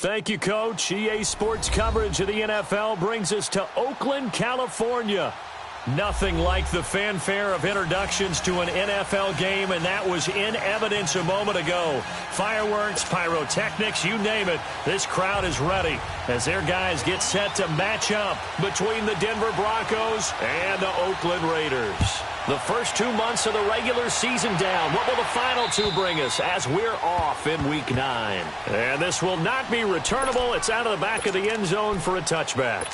Thank you, Coach. EA Sports coverage of the NFL brings us to Oakland, California. Nothing like the fanfare of introductions to an NFL game, and that was in evidence a moment ago. Fireworks, pyrotechnics, you name it. This crowd is ready as their guys get set to match up between the Denver Broncos and the Oakland Raiders. The first 2 months of the regular season down. What will the final two bring us as we're off in Week 9? And this will not be returnable. It's out of the back of the end zone for a touchback.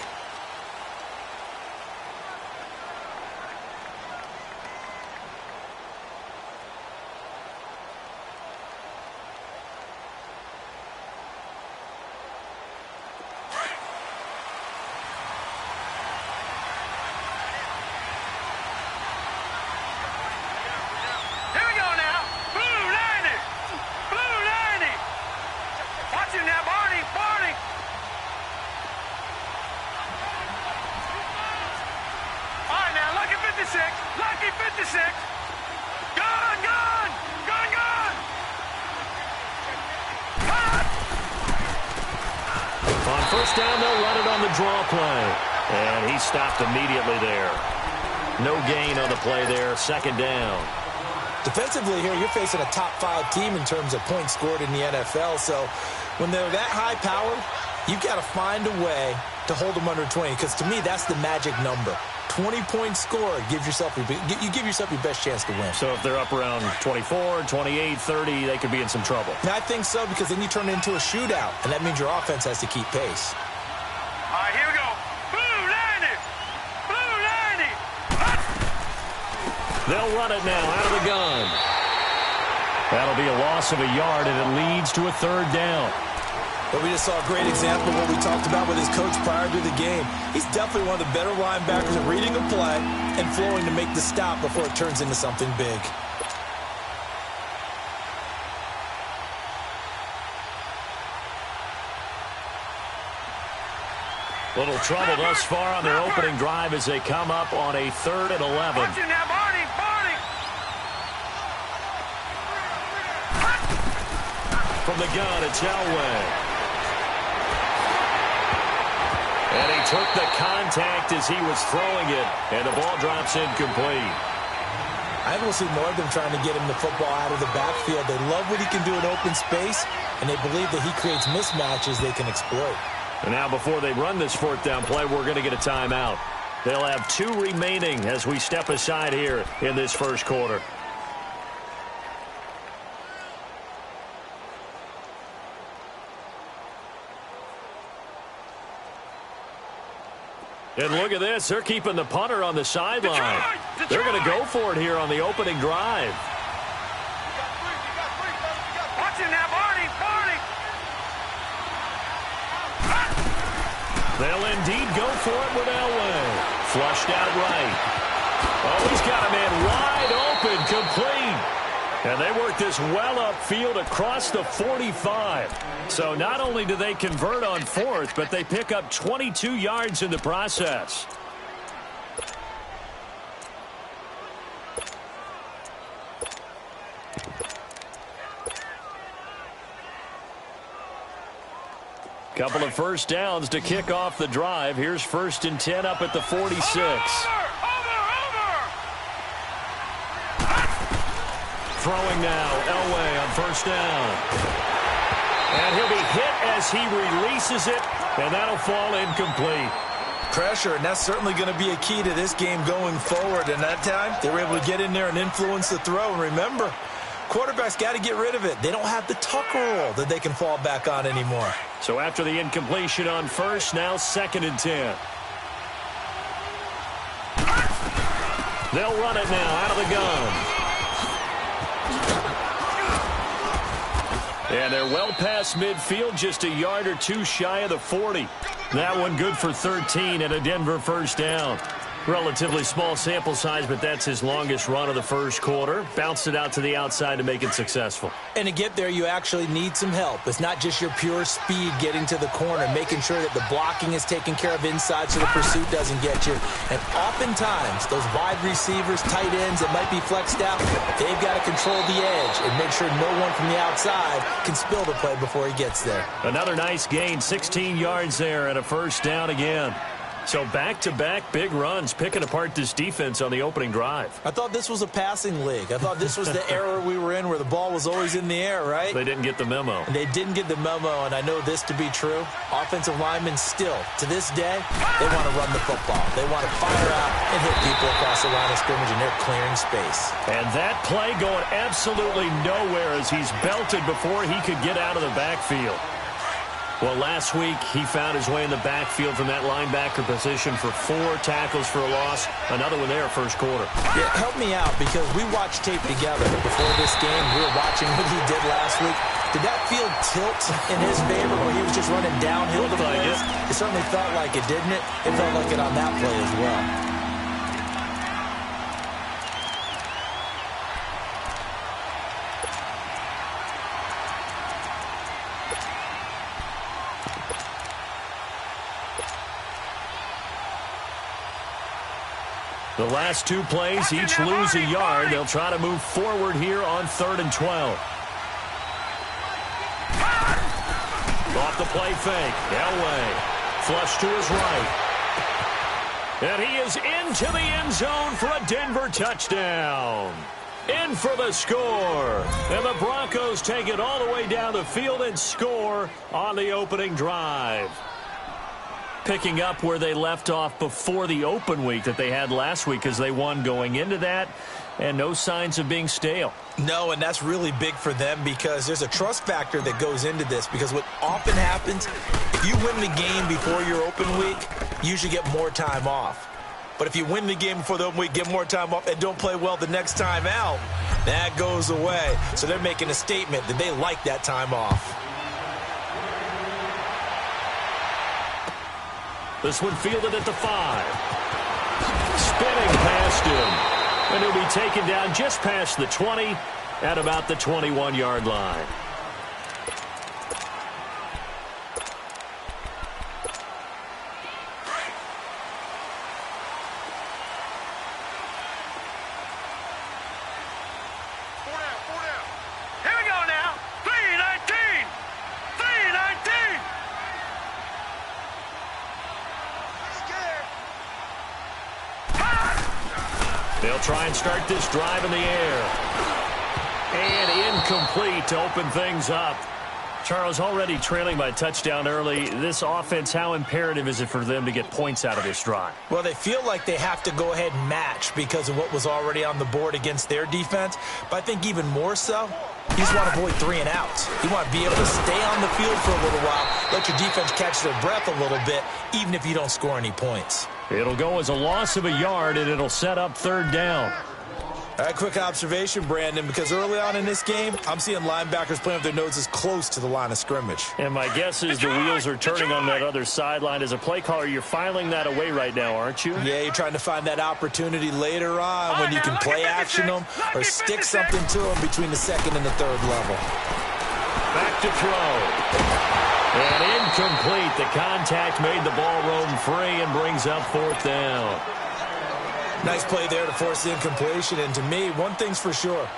Lucky 56. Gone. On first down, they'll run it on the draw play. And he stopped immediately there. No gain on the play there. Second down. Defensively here, you're facing a top-5 team in terms of points scored in the NFL. So when they're that high-powered, you've got to find a way to hold them under 20. Because to me, that's the magic number. 20 points scored, you give yourself your best chance to win. So if they're up around 24, 28, 30, they could be in some trouble. Now, I think so, because then you turn it into a shootout, and that means your offense has to keep pace. All right, here we go. Blue 90. They'll run it now out of the gun. That'll be a loss of a yard, and it leads to a third down. But we just saw a great example of what we talked about with his coach prior to the game. He's definitely one of the better linebackers at reading a play and flowing to make the stop before it turns into something big. Little trouble thus far on their opening drive as they come up on a 3rd and 11. Watch it now, Barney. From the gun, it's Elway. And he took the contact as he was throwing it, and the ball drops incomplete. I think we'll see more of them trying to get him the football out of the backfield. They love what he can do in open space, and they believe that he creates mismatches they can exploit. And now before they run this 4th down play, we're going to get a timeout. They'll have 2 remaining as we step aside here in this first quarter. And look at this. They're keeping the punter on the sideline. They're going to go for it here on the opening drive. Watch it now, Barney. They'll indeed go for it with Elway. Flushed out right. Oh, he's got a man wide open, complete. And they work this well upfield across the 45. So not only do they convert on 4th, but they pick up 22 yards in the process. Couple of first downs to kick off the drive. Here's 1st and 10 up at the 46. Throwing now, Elway on first down. And he'll be hit as he releases it, and that'll fall incomplete. Pressure, and that's certainly going to be a key to this game going forward. And that time, they were able to get in there and influence the throw. And remember, quarterbacks got to get rid of it. They don't have the tuck roll that they can fall back on anymore. So after the incompletion on 1st, now 2nd and 10. They'll run it now out of the gun. And they're well past midfield, just a yard or 2 shy of the 40. That one good for 13 and a Denver first down. Relatively small sample size, but that's his longest run of the first quarter. Bounced it out to the outside to make it successful. And to get there, you actually need some help. It's not just your pure speed getting to the corner, making sure that the blocking is taken care of inside so the pursuit doesn't get you. And oftentimes, those wide receivers, tight ends that might be flexed out, they've got to control the edge and make sure no one from the outside can spill the play before he gets there. Another nice gain, 16 yards there and a first down again. So back-to-back big runs, picking apart this defense on the opening drive. I thought this was a passing league. I thought this was the era we were in where the ball was always in the air, right? They didn't get the memo. They didn't get the memo, and I know this to be true. Offensive linemen still, to this day, they want to run the football. They want to fire out and hit people across the line of scrimmage, and they're clearing space. And that play going absolutely nowhere as he's belted before he could get out of the backfield. Well, last week, he found his way in the backfield from that linebacker position for 4 tackles for a loss. Another one there, first quarter. Yeah, help me out, because we watched tape together before this game. We were watching what he did last week. Did that field tilt in his favor where he was just running downhill to plays? It certainly felt like it, didn't it? It felt like it on that play as well. The last 2 plays, each lose a yard. They'll try to move forward here on 3rd and 12. Off the play fake. Elway. Flush to his right. And he is into the end zone for a Denver touchdown. In for the score. And the Broncos take it all the way down the field and score on the opening drive. Picking up where they left off before the open week that they had last week, as they won going into that, and no signs of being stale. No, and that's really big for them because there's a trust factor that goes into this, because what often happens, if you win the game before your open week, you usually get more time off. But if you win the game before the open week, get more time off, and don't play well the next time out, that goes away. So they're making a statement that they like that time off. This one fielded at the 5. Spinning past him. And he'll be taken down just past the 20 at about the 21-yard line. Here we go now. 3-19. 3-19. They'll try and start this drive in the air. And incomplete to open things up. Charles, already trailing by a touchdown early. This offense, how imperative is it for them to get points out of this drive? Well, they feel like they have to go ahead and match because of what was already on the board against their defense. But I think even more so, you just want to avoid 3 and outs. You want to be able to stay on the field for a little while, let your defense catch their breath a little bit, even if you don't score any points. It'll go as a loss of a yard, and it'll set up 3rd down. All right, quick observation, Brandon, because early on in this game, I'm seeing linebackers playing with their noses close to the line of scrimmage. And my guess is the wheels are turning on that other sideline. As a play caller, you're filing that away right now, aren't you? Yeah, you're trying to find that opportunity later on when you can play action them or stick something to them between the 2nd and the 3rd level. Back to throw. And incomplete. The contact made the ball roam free and brings up 4th down. Nice play there to force the incompletion. And to me, one thing's for sure.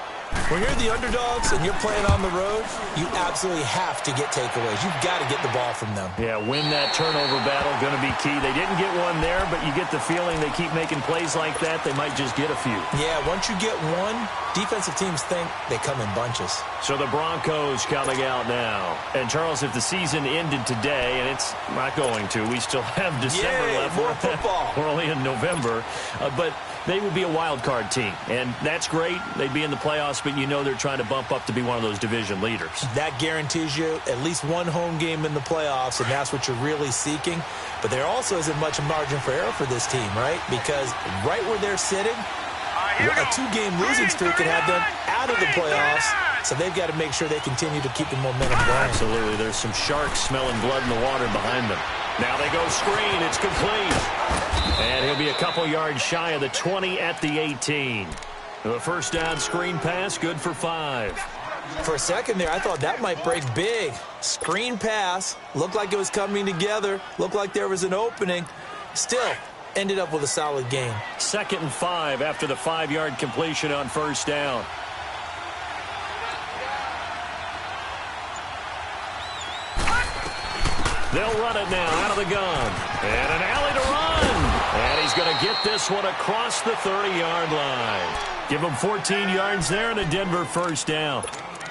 When you're the underdogs and you're playing on the road, you absolutely have to get takeaways. You've got to get the ball from them. Yeah, win that turnover battle, going to be key. They didn't get one there, but you get the feeling they keep making plays like that, they might just get a few. Yeah, once you get one, defensive teams think they come in bunches. So the Broncos coming out now. And, Charles, if the season ended today, and it's not going to, we still have December left. More football. We're only in November. But they would be a wild card team, and that's great. They'd be in the playoffs, but you know they're trying to bump up to be one of those division leaders. That guarantees you at least one home game in the playoffs, and that's what you're really seeking. But there also isn't much margin for error for this team, right? Because right where they're sitting, a 2-game losing streak could have them out of the playoffs, so they've got to make sure they continue to keep the momentum going. Absolutely. There's some sharks smelling blood in the water behind them. Now they go screen. It's complete. And he'll be a couple yards shy of the 20 at the 18. The first down screen pass, good for 5. For a second there, I thought that might break big. Screen pass, looked like it was coming together, looked like there was an opening. Still, ended up with a solid gain. 2nd and 5 after the 5-yard completion on first down. They'll run it now out of the gun. And an alley to run. And he's going to get this one across the 30-yard line. Give him 14 yards there and a Denver first down.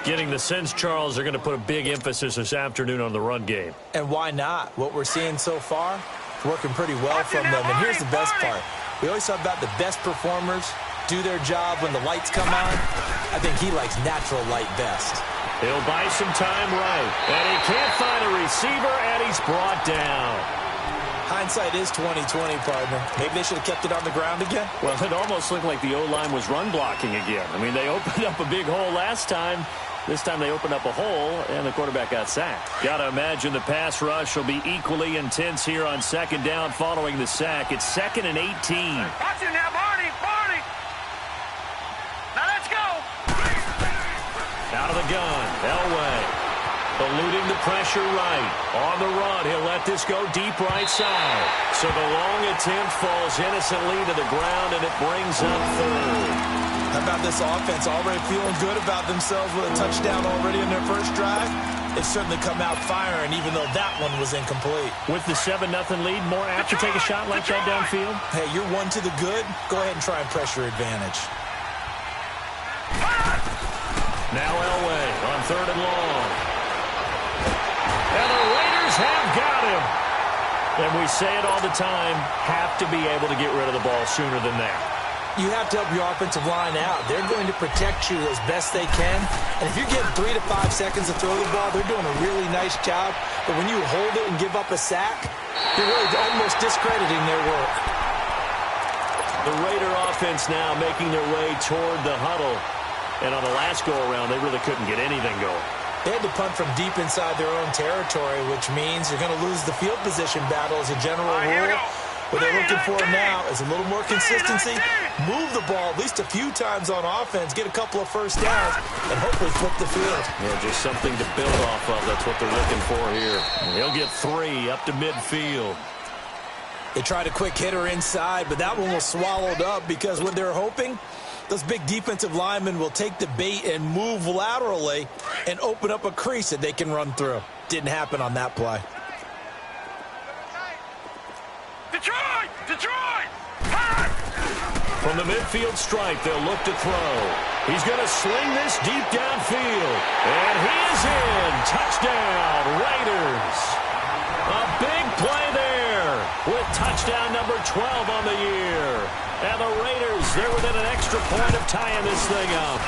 Getting the sense, Charles, they're going to put a big emphasis this afternoon on the run game. And why not? What we're seeing so far, working pretty well from them. And here's the best part. We always talk about the best performers do their job when the lights come on. I think he likes natural light best. He'll buy some time right. And he can't find a receiver, and he's brought down. Hindsight is 20/20, partner. Maybe they should have kept it on the ground again. Well, it almost looked like the O-line was run blocking again. I mean, they opened up a big hole last time. This time they opened up a hole, and the quarterback got sacked. Got to imagine the pass rush will be equally intense here on 2nd down following the sack. It's 2nd and 18. Watch it now, Barney. Now let's go. Out of the gun, Elway. Eluding the pressure right. On the run, he'll let this go deep right side. So the long attempt falls innocently to the ground, and it brings up 3rd. How about this offense already feeling good about themselves with a touchdown already in their first drive? They've certainly come out firing, even though that one was incomplete. With the 7-0 lead, more apt to take a shot like that downfield? Hey, you're one to the good. Go ahead and try and pressure advantage. Now Elway on 3rd and long. And the Raiders have got him. And we say it all the time, have to be able to get rid of the ball sooner than that. You have to help your offensive line out. They're going to protect you as best they can. And if you're getting 3 to 5 seconds to throw the ball, they're doing a really nice job. But when you hold it and give up a sack, you're really almost discrediting their work. The Raider offense now making their way toward the huddle. And on the last go-around, they really couldn't get anything going. They had to punt from deep inside their own territory, which means you're going to lose the field position battle as a general rule. What they're looking for now is a little more consistency, move the ball at least a few times on offense, get a couple of first downs, and hopefully flip the field. Yeah, just something to build off of. That's what they're looking for here. And he'll get 3 up to midfield. They tried a quick hitter inside, but that one was swallowed up because what they're hoping, those big defensive linemen will take the bait and move laterally and open up a crease that they can run through. Didn't happen on that play. Detroit! From the midfield stripe, they'll look to throw. He's going to sling this deep downfield. And he is in. Touchdown, Raiders. A big play there with touchdown number 12 on the year. And the Raiders, they're within an extra point of tying this thing up.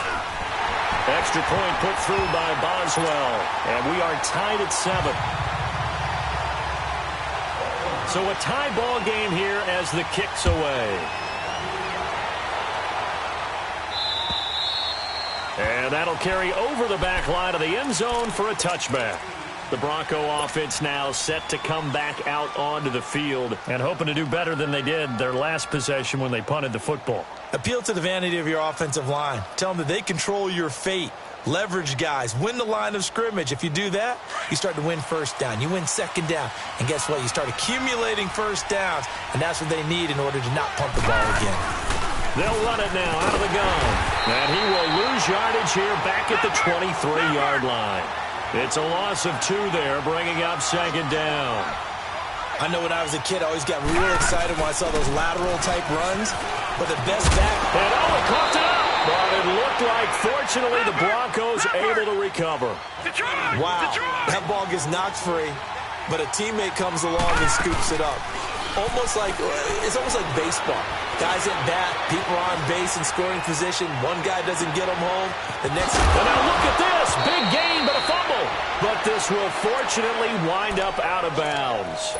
Extra point put through by Boswell. And we are tied at 7. So a tie ball game here as the kick's away. And that'll carry over the back line of the end zone for a touchback. The Bronco offense now set to come back out onto the field and hoping to do better than they did their last possession when they punted the football. Appeal to the vanity of your offensive line. Tell them that they control your fate. Leverage guys. Win the line of scrimmage. If you do that, you start to win first down. You win second down. And guess what? You start accumulating first downs. And that's what they need in order to not punt the ball again. They'll run it now out of the gun. And he will lose yardage here back at the 23-yard line. It's a loss of 2 there, bringing up second down. I know when I was a kid, I always got real excited when I saw those lateral-type runs. But the best back... And he caught it up! But it looked like, fortunately, the Broncos able to recover. Wow, that ball gets knocked free, but a teammate comes along and scoops it up. It's almost like baseball. Guys at bat, people are on base in scoring position. One guy doesn't get them home. The next... And now look at this. Big gain, but a fumble. But this will fortunately wind up out of bounds.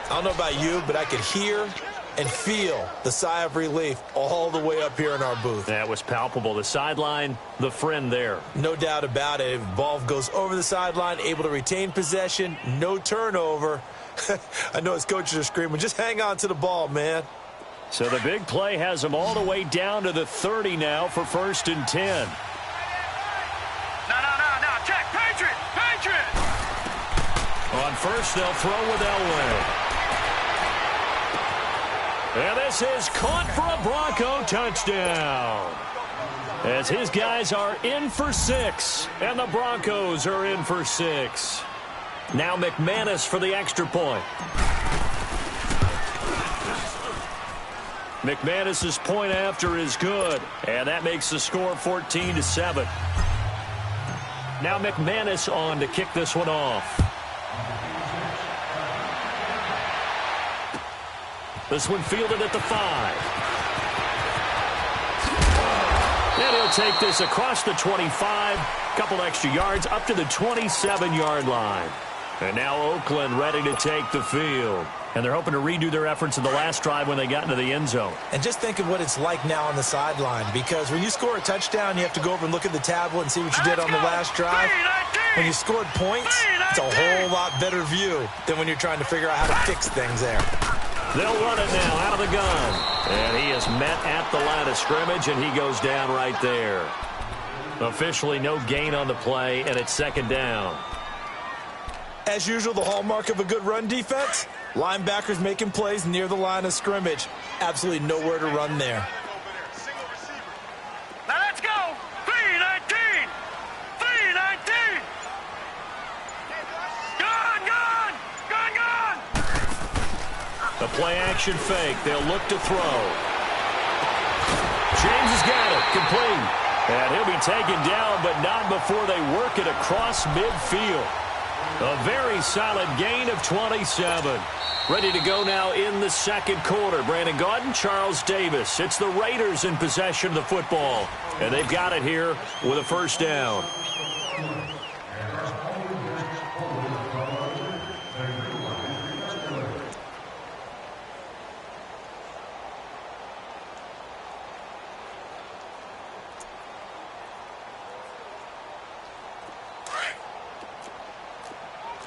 I don't know about you, but I could hear and feel the sigh of relief all the way up here in our booth. That was palpable. The sideline, the friend there. No doubt about it. Ball goes over the sideline, able to retain possession, no turnover. I know his coaches are screaming, just hang on to the ball, man. So the big play has them all the way down to the 30 now for 1st and 10. No, check, Patriot! On first, they'll throw with Elway. And this is caught for a Bronco touchdown. As his guys are in for 6, and the Broncos are in for 6. Now McManus for the extra point. McManus's point after is good, and that makes the score 14-7. Now McManus on to kick this one off. This one fielded at the 5. And he'll take this across the 25, couple extra yards up to the 27-yard line. And now Oakland ready to take the field. And they're hoping to redo their efforts in the last drive when they got into the end zone. And just think of what it's like now on the sideline, because when you score a touchdown, you have to go over and look at the tablet and see what you did on the last drive. When you scored points, it's a whole lot better view than when you're trying to figure out how to fix things there. They'll run it now out of the gun. And he is met at the line of scrimmage, and he goes down right there. Officially no gain on the play, and it's 2nd down. As usual, the hallmark of a good run defense, linebackers making plays near the line of scrimmage. Absolutely nowhere to run there. Now let's go! 3-19! 3-19! Gone! The play-action fake. They'll look to throw. James has got it. Complete. And he'll be taken down, but not before they work it across midfield. A very solid gain of 27. Ready to go now in the 2nd quarter. Brandon Gaudin, Charles Davis. It's the Raiders in possession of the football. And they've got it here with a 1st down.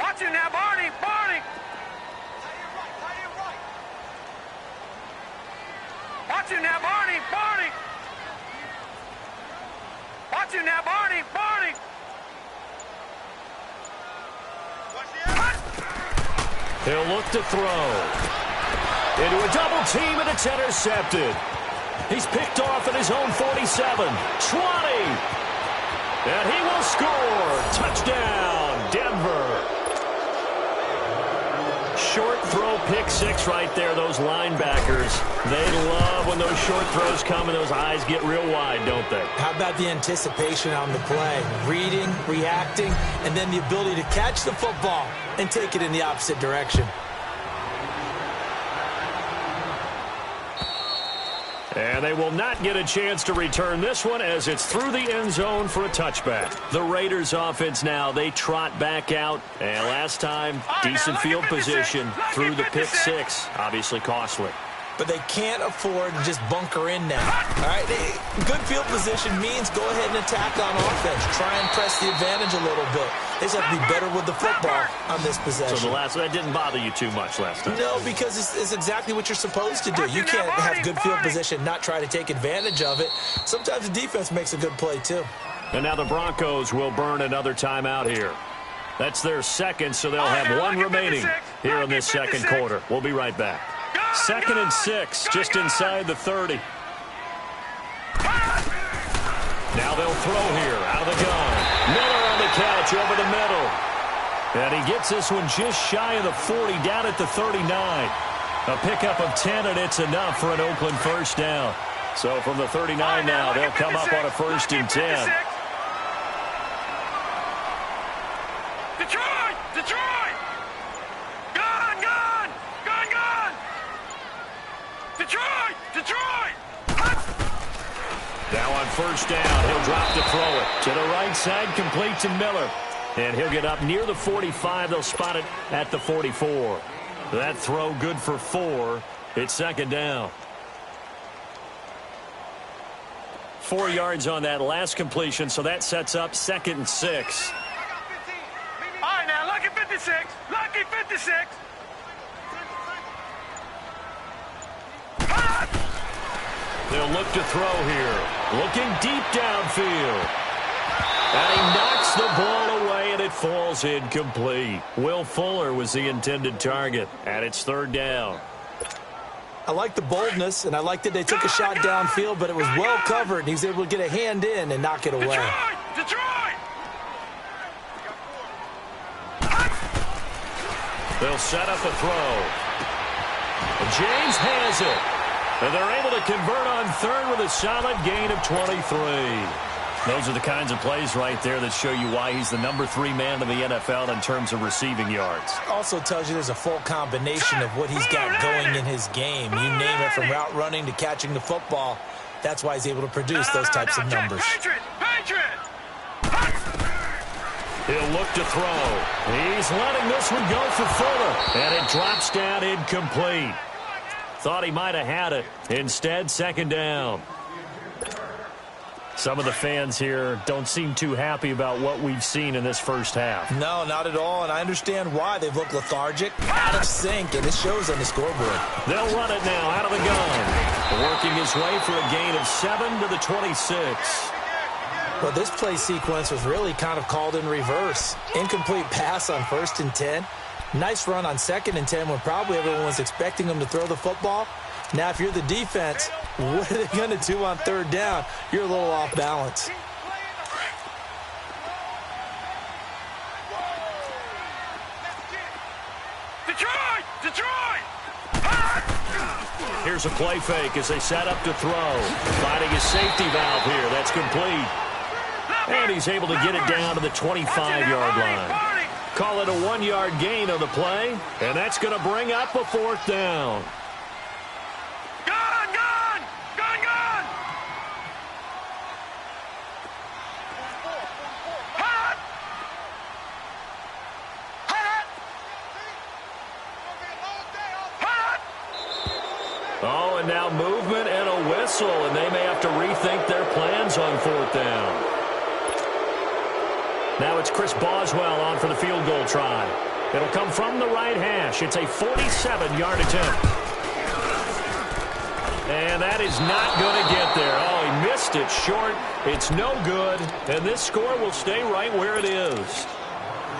Watch it now, Barney! Watch it now, Barney! Watch it now, Barney! He'll look to throw. Into a double team, and it's intercepted. He's picked off at his own 47. 20. And he will score. Touchdown, Denver. Short throw, pick 6 right there. Those linebackers, they love when those short throws come and those eyes get real wide, don't they? How about the anticipation on the play? Reading, reacting, and then the ability to catch the football and take it in the opposite direction. And they will not get a chance to return this one as it's through the end zone for a touchback. The Raiders offense now, they trot back out. And last time, decent field position through the pick 6. Obviously costly. But they can't afford to just bunker in now. All right, good field position means go ahead and attack on offense. Try and press the advantage a little bit. They just have to be better with the football on this possession. So that didn't bother you too much last time? No, because it's exactly what you're supposed to do. You can't have good field position, not try to take advantage of it. Sometimes the defense makes a good play, too. And now the Broncos will burn another timeout here. That's their 2nd, so they'll have 1 remaining here in this 2nd quarter. We'll be right back. 2nd and 6, just inside the 30. Now they'll throw here, out of the gun. Miller on the catch over the middle. And he gets this one just shy of the 40, down at the 39. A pickup of 10, and it's enough for an Oakland 1st down. So from the 39 now, they'll come up on a 1st and 10. Detroit! Gone! Detroit! Now on 1st down, he'll drop to throw it. To the right side, complete to Miller. And he'll get up near the 45. They'll spot it at the 44. That throw good for 4. It's 2nd down. 4 yards on that last completion, so that sets up 2nd and 6. All right, now, lucky 56. Lucky 56. They'll look to throw here. Looking deep downfield. And he knocks the ball away, and it falls incomplete. Will Fuller was the intended target, and it's third down. I like the boldness, and I like that they took a shot downfield, but it was well covered, and he was able to get a hand in and knock it away. Detroit! They'll set up a throw. James has it. And they're able to convert on third with a solid gain of 23. Those are the kinds of plays right there that show you why he's the number 3 man in the NFL in terms of receiving yards. Also tells you there's a full combination of what he's got going in his game. You name it, from route running to catching the football. That's why he's able to produce those types of numbers. He'll look to throw. He's letting this one go for Fuller. And it drops down incomplete. Thought he might have had it. Instead, second down. Some of the fans here don't seem too happy about what we've seen in this first half. No, not at all, and I understand why. They've looked lethargic, out of sync, and it shows on the scoreboard. They'll run it now out of the gun. Working his way for a gain of 7 to the 26. Well, this play sequence was really kind of called in reverse. Incomplete pass on 1st and 10. Nice run on 2nd and 10 when probably everyone was expecting him to throw the football. Now, if you're the defense, what are they going to do on 3rd down? You're a little off balance. Detroit! Here's a play fake as they set up to throw. Finding his safety valve here. That's complete. And he's able to get it down to the 25-yard line. Call it a 1-yard gain on the play, and that's going to bring up a 4th down. Oh, and now movement and a whistle, and they may have to rethink their plans on 4th down. Now it's Chris Boswell on for the field goal try. It'll come from the right hash. It's a 47-yard attempt. And that is not going to get there. Oh, he missed it short. It's no good, and this score will stay right where it is.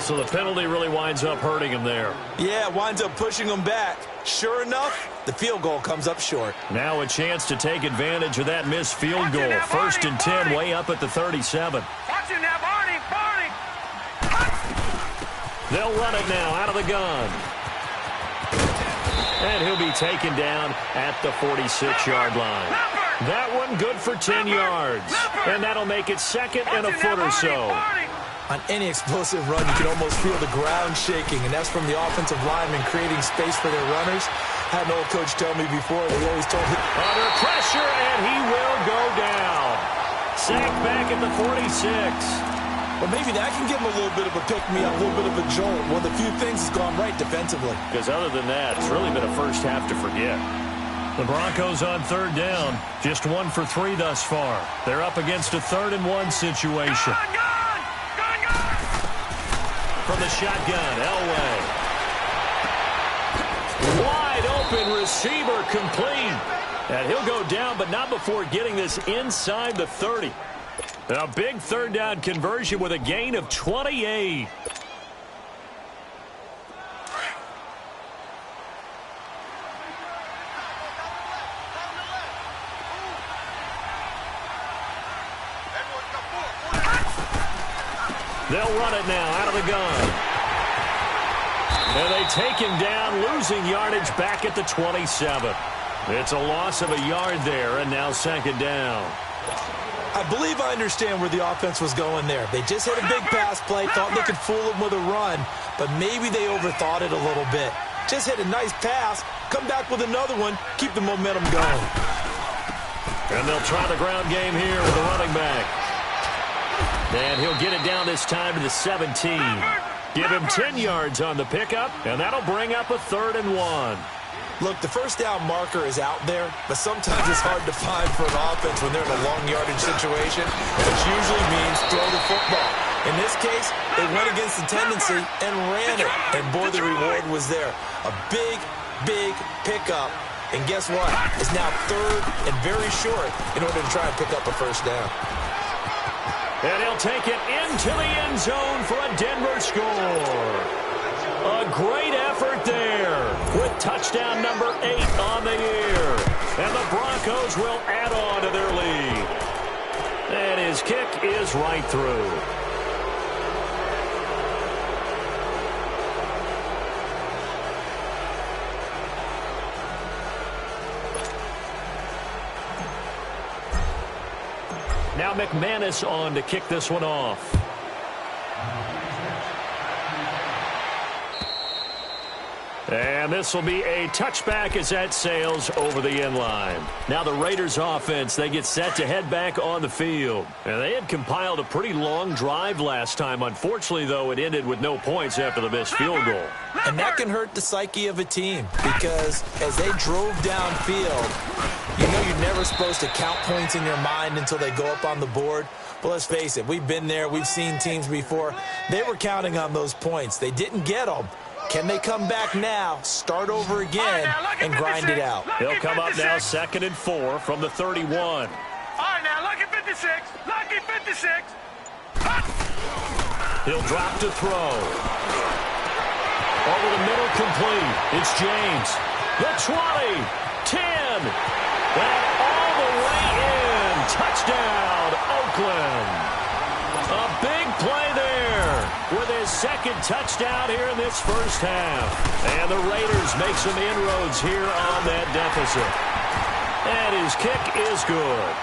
So the penalty really winds up hurting him there. Yeah, it winds up pushing him back. Sure enough, the field goal comes up short. Now a chance to take advantage of that missed field goal. 1st and 10, way up at the 37. They'll run it now out of the gun. And he'll be taken down at the 46-yard line. That one good for 10 yards. And that'll make it 2nd and a foot or so. On any explosive run, you can almost feel the ground shaking, and that's from the offensive linemen creating space for their runners. I had an old coach tell me before, they always told him, under pressure, and he will go down. Sacked back at the 46. Well, maybe that can give him a little bit of a pick-me-up, a little bit of a jolt. One of the few things has gone right defensively. Because other than that, it's really been a first half to forget. The Broncos on 3rd down, just 1 for 3 thus far. They're up against a 3rd and 1 situation. From the shotgun, Elway. Wide open receiver, complete. And he'll go down, but not before getting this inside the 30. A big 3rd down conversion with a gain of 28. They'll run it now out of the gun. And they take him down, losing yardage back at the 27. It's a loss of a yard there, and now 2nd down. I believe I understand where the offense was going there. They just hit a big pass play, thought they could fool him with a run, but maybe they overthought it a little bit. Just hit a nice pass, come back with another one, keep the momentum going. And they'll try the ground game here with the running back. And he'll get it down this time to the 17. Give him 10 yards on the pickup, and that'll bring up a 3rd and 1. Look, the first down marker is out there, but sometimes it's hard to find for an offense when they're in a long yardage situation, which usually means throw the football. In this case, they went against the tendency and ran it, and boy, the reward was there. A big, big pickup And guess what? It's now third and very short in order to try and pick up a first down. And he'll take it into the end zone for a Denver score. A great effort there with touchdown number 8 on the year. And the Broncos will add on to their lead. And his kick is right through. Now McManus on to kick this one off. And this will be a touchback as that sails over the end line. Now the Raiders offense, they get set to head back on the field. And they had compiled a pretty long drive last time. Unfortunately, though, it ended with no points after the missed field goal. And that can hurt the psyche of a team because as they drove downfield, you know you're never supposed to count points in your mind until they go up on the board. But let's face it, we've been there. We've seen teams before. They were counting on those points. They didn't get them. Can they come back now, start over again, and grind it out? He'll come up now 2nd and 4 from the 31. All right, now, lucky 56. Lucky 56. He'll drop to throw. Over the middle, complete. It's James. The 20, 10, and all the way in. Touchdown, Oakland. A big play there with his second touchdown here in this first half. And the Raiders make some inroads here on that deficit. And his kick is good.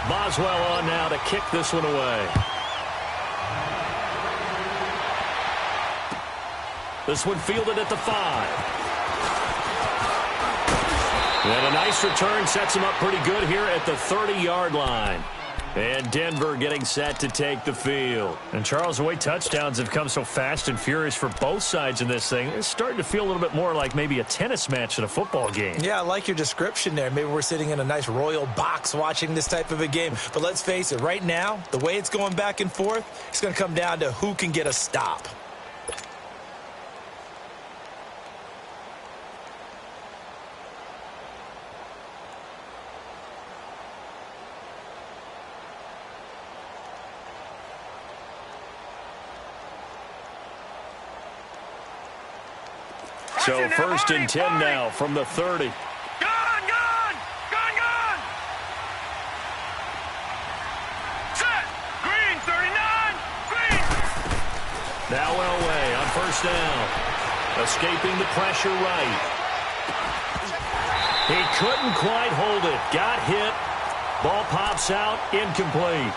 Boswell on now to kick this one away. This one fielded at the 5. And a nice return sets him up pretty good here at the 30-yard line. And Denver getting set to take the field. And Charles, the way touchdowns have come so fast and furious for both sides in this thing, it's starting to feel a little bit more like maybe a tennis match in a football game. Yeah, I like your description there. Maybe we're sitting in a nice royal box watching this type of a game. But let's face it, right now, the way it's going back and forth, it's going to come down to who can get a stop. So 1st and 10 now from the 30. Gone! Set! Green, 39! Green! Now Elway on 1st down. Escaping the pressure right. He couldn't quite hold it. Got hit. Ball pops out. Incomplete.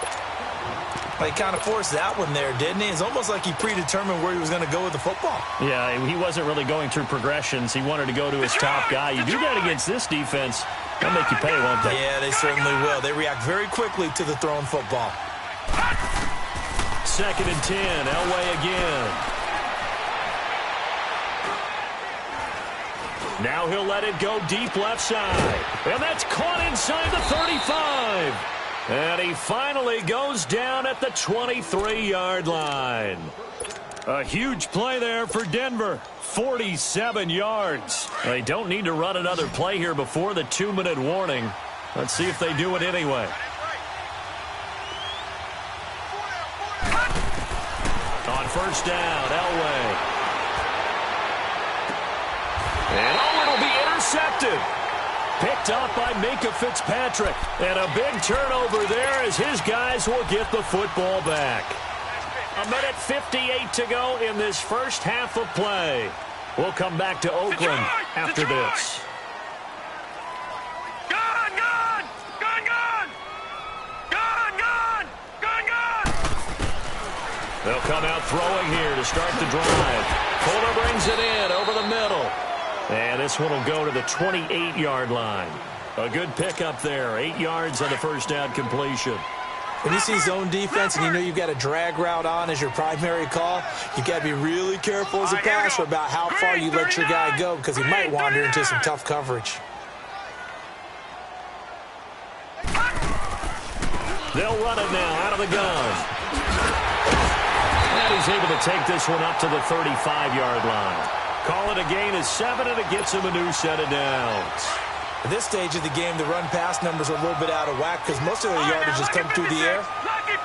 He kind of forced that one there, didn't he? It's almost like he predetermined where he was going to go with the football. Yeah, he wasn't really going through progressions. He wanted to go to his top guy. You do that against this defense, they'll make you pay, won't they? Yeah, they certainly will. They react very quickly to the thrown football. 2nd and 10, Elway again. Now he'll let it go deep left side. And that's caught inside the 35. And he finally goes down at the 23-yard line. A huge play there for Denver. 47 yards. They don't need to run another play here before the 2-minute warning. Let's see if they do it anyway. On 1st down, Elway. And it'll be intercepted. Picked up by Minkah Fitzpatrick. And a big turnover there as his guys will get the football back. 1:58 to go in this first half of play. We'll come back to Oakland after this. They'll come out throwing here to start the drive. Fuller brings it in over the middle. And this one will go to the 28-yard line. A good pickup there. 8 yards on the first down completion. When you see zone defense and you know you've got a drag route on as your primary call, you've got to be really careful as a passer about how far you let your guy go because he might wander into some tough coverage. They'll run it now out of the gun. And he's able to take this one up to the 35-yard line. Call it a gain of 7, and it gets him a new set of downs. At this stage of the game, the run-pass numbers are a little bit out of whack because most of their yardage has come through the air.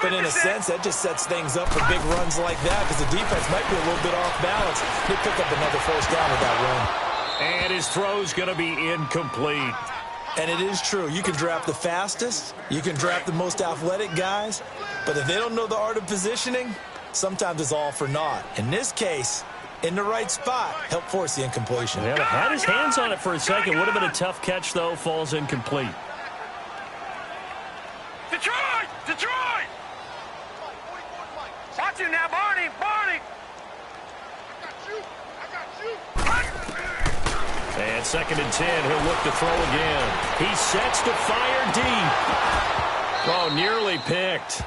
But in a sense, that just sets things up for big runs like that because the defense might be a little bit off balance. They pick up another first down with that run. And his throw's going to be incomplete. And it is true. You can draft the fastest. You can draft the most athletic guys. But if they don't know the art of positioning, sometimes it's all for naught. In this case, in the right spot, helped force the incompletion. Yeah, had his hands on it for a second. Would have been a tough catch, though. Falls incomplete. Detroit! Detroit! Watch him now, Barney! Barney! And 2nd and 10, he'll look to throw again. He sets to fire deep. Oh, nearly picked.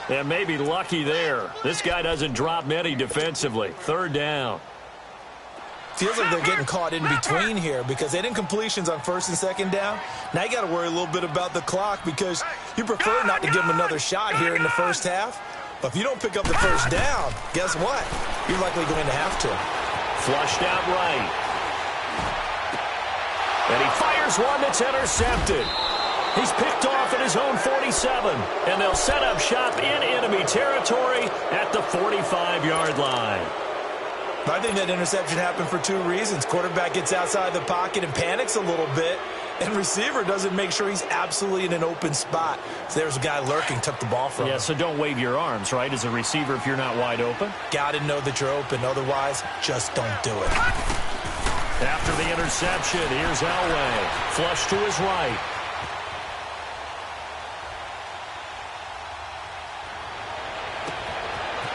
And maybe lucky there. This guy doesn't drop many defensively. 3rd down. Feels like they're getting caught in between here because they didn't completions on 1st and 2nd down. Now you got to worry a little bit about the clock because you prefer not to give them another shot here in the first half. But if you don't pick up the first down, guess what? You're likely going to have to. Flushed out right. And he fires one that's intercepted. He's picked off at his own 47. And they'll set up shop in enemy territory at the 45-yard line. I think that interception happened for 2 reasons. Quarterback gets outside the pocket and panics a little bit. And receiver doesn't make sure he's absolutely in an open spot. So there's a guy lurking, took the ball from him. Yeah, so don't wave your arms, right, as a receiver if you're not wide open. Got to know that you're open. Otherwise, just don't do it. After the interception, here's Elway. Flush to his right.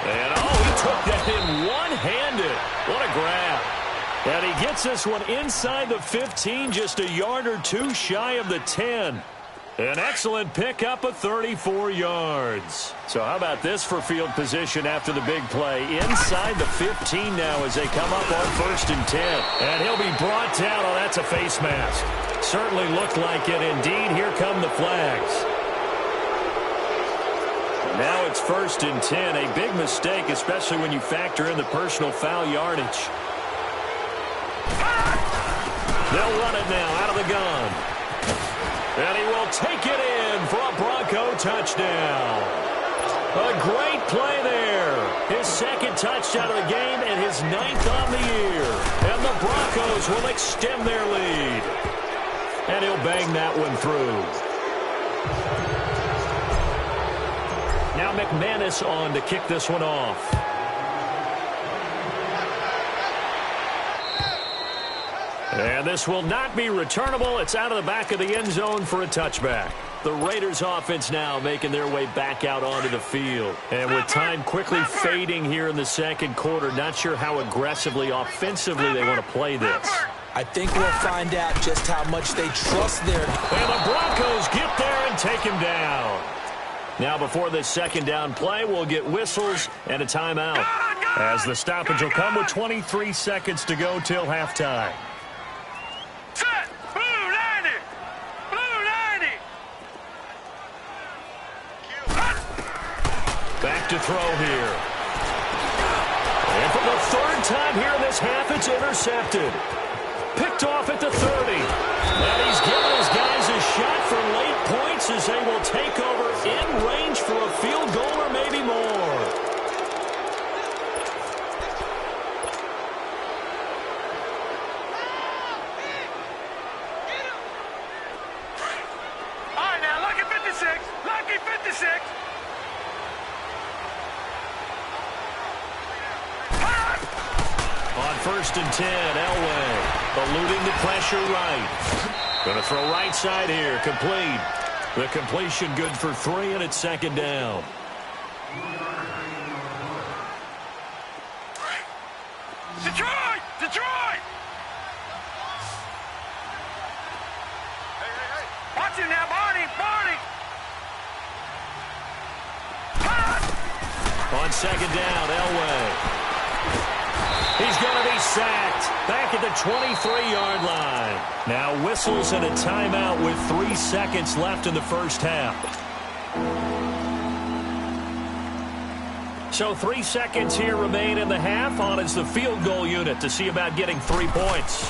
And, he took that in one-handed. What a grab. And he gets this one inside the 15, just a yard or 2 shy of the 10. An excellent pickup of 34 yards. So how about this for field position after the big play? Inside the 15 now as they come up on 1st and 10. And he'll be brought down. Oh, that's a face mask. Certainly looked like it. Indeed, here come the flags. Now it's 1st and 10. A big mistake, especially when you factor in the personal foul yardage. They'll run it now out of the gun. And he will take it in for a Bronco touchdown. A great play there. His 2nd touchdown of the game and his 9th on the year. And the Broncos will extend their lead. And he'll bang that one through. Now McManus on to kick this one off. And this will not be returnable. It's out of the back of the end zone for a touchback. The Raiders offense now making their way back out onto the field. And with time quickly fading here in the 2nd quarter, not sure how aggressively, offensively they want to play this. I think we'll find out just how much they trust their... And the Broncos get there and take him down. Now before this 2nd down play, we'll get whistles and a timeout. As the stoppage will come with 23 seconds to go till halftime. Back to throw here. And for the 3rd time here in this half, it's intercepted. Picked off at the 30. And he's given his guys a shot for late points as they will take over in range for a field goal or maybe more. All right, now, lucky 56. Lucky 56. On 1st and 10, Elway eluding the pressure right. Going to throw right side here, complete. The completion good for 3, and it's 2nd down. Detroit! Detroit! Watch him now, Barney! Barney! On 2nd down, Elway. He's going to be sacked back at the 23-yard line. Now whistles and a timeout with 3 seconds left in the first half. So 3 seconds here remain in the half. On is the field goal unit to see about getting 3 points.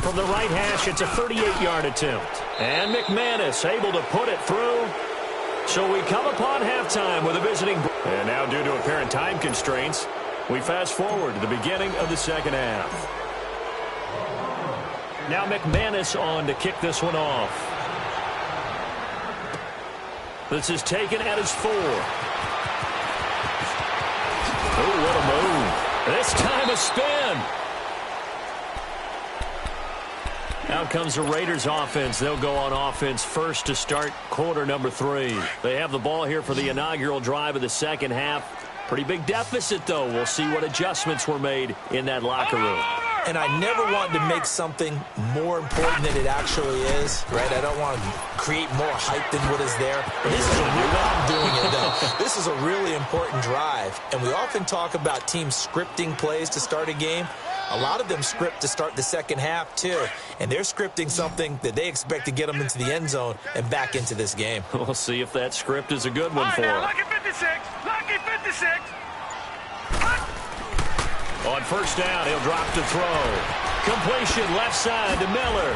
From the right hash, it's a 38-yard attempt. And McManus able to put it through. So we come upon halftime with a visiting. And now due to apparent time constraints, we fast forward to the beginning of the second half. Now McManus on to kick this one off. This is taken at his 4. Oh, what a move. This time a spin. Out comes the Raiders offense. They'll go on offense first to start quarter number 3. They have the ball here for the inaugural drive of the second half. Pretty big deficit, though. We'll see what adjustments were made in that locker room. And I never want to make something more important than it actually is, right? I don't want to create more hype than what is there. But this is a I'm doing it, though. This is a really important drive. And we often talk about teams scripting plays to start a game. A lot of them script to start the second half, too. And they're scripting something that they expect to get them into the end zone and back into this game. We'll see if that script is a good one for them. Lucky 56. Lucky 56. On first down, he'll drop to throw. Completion left side to Miller.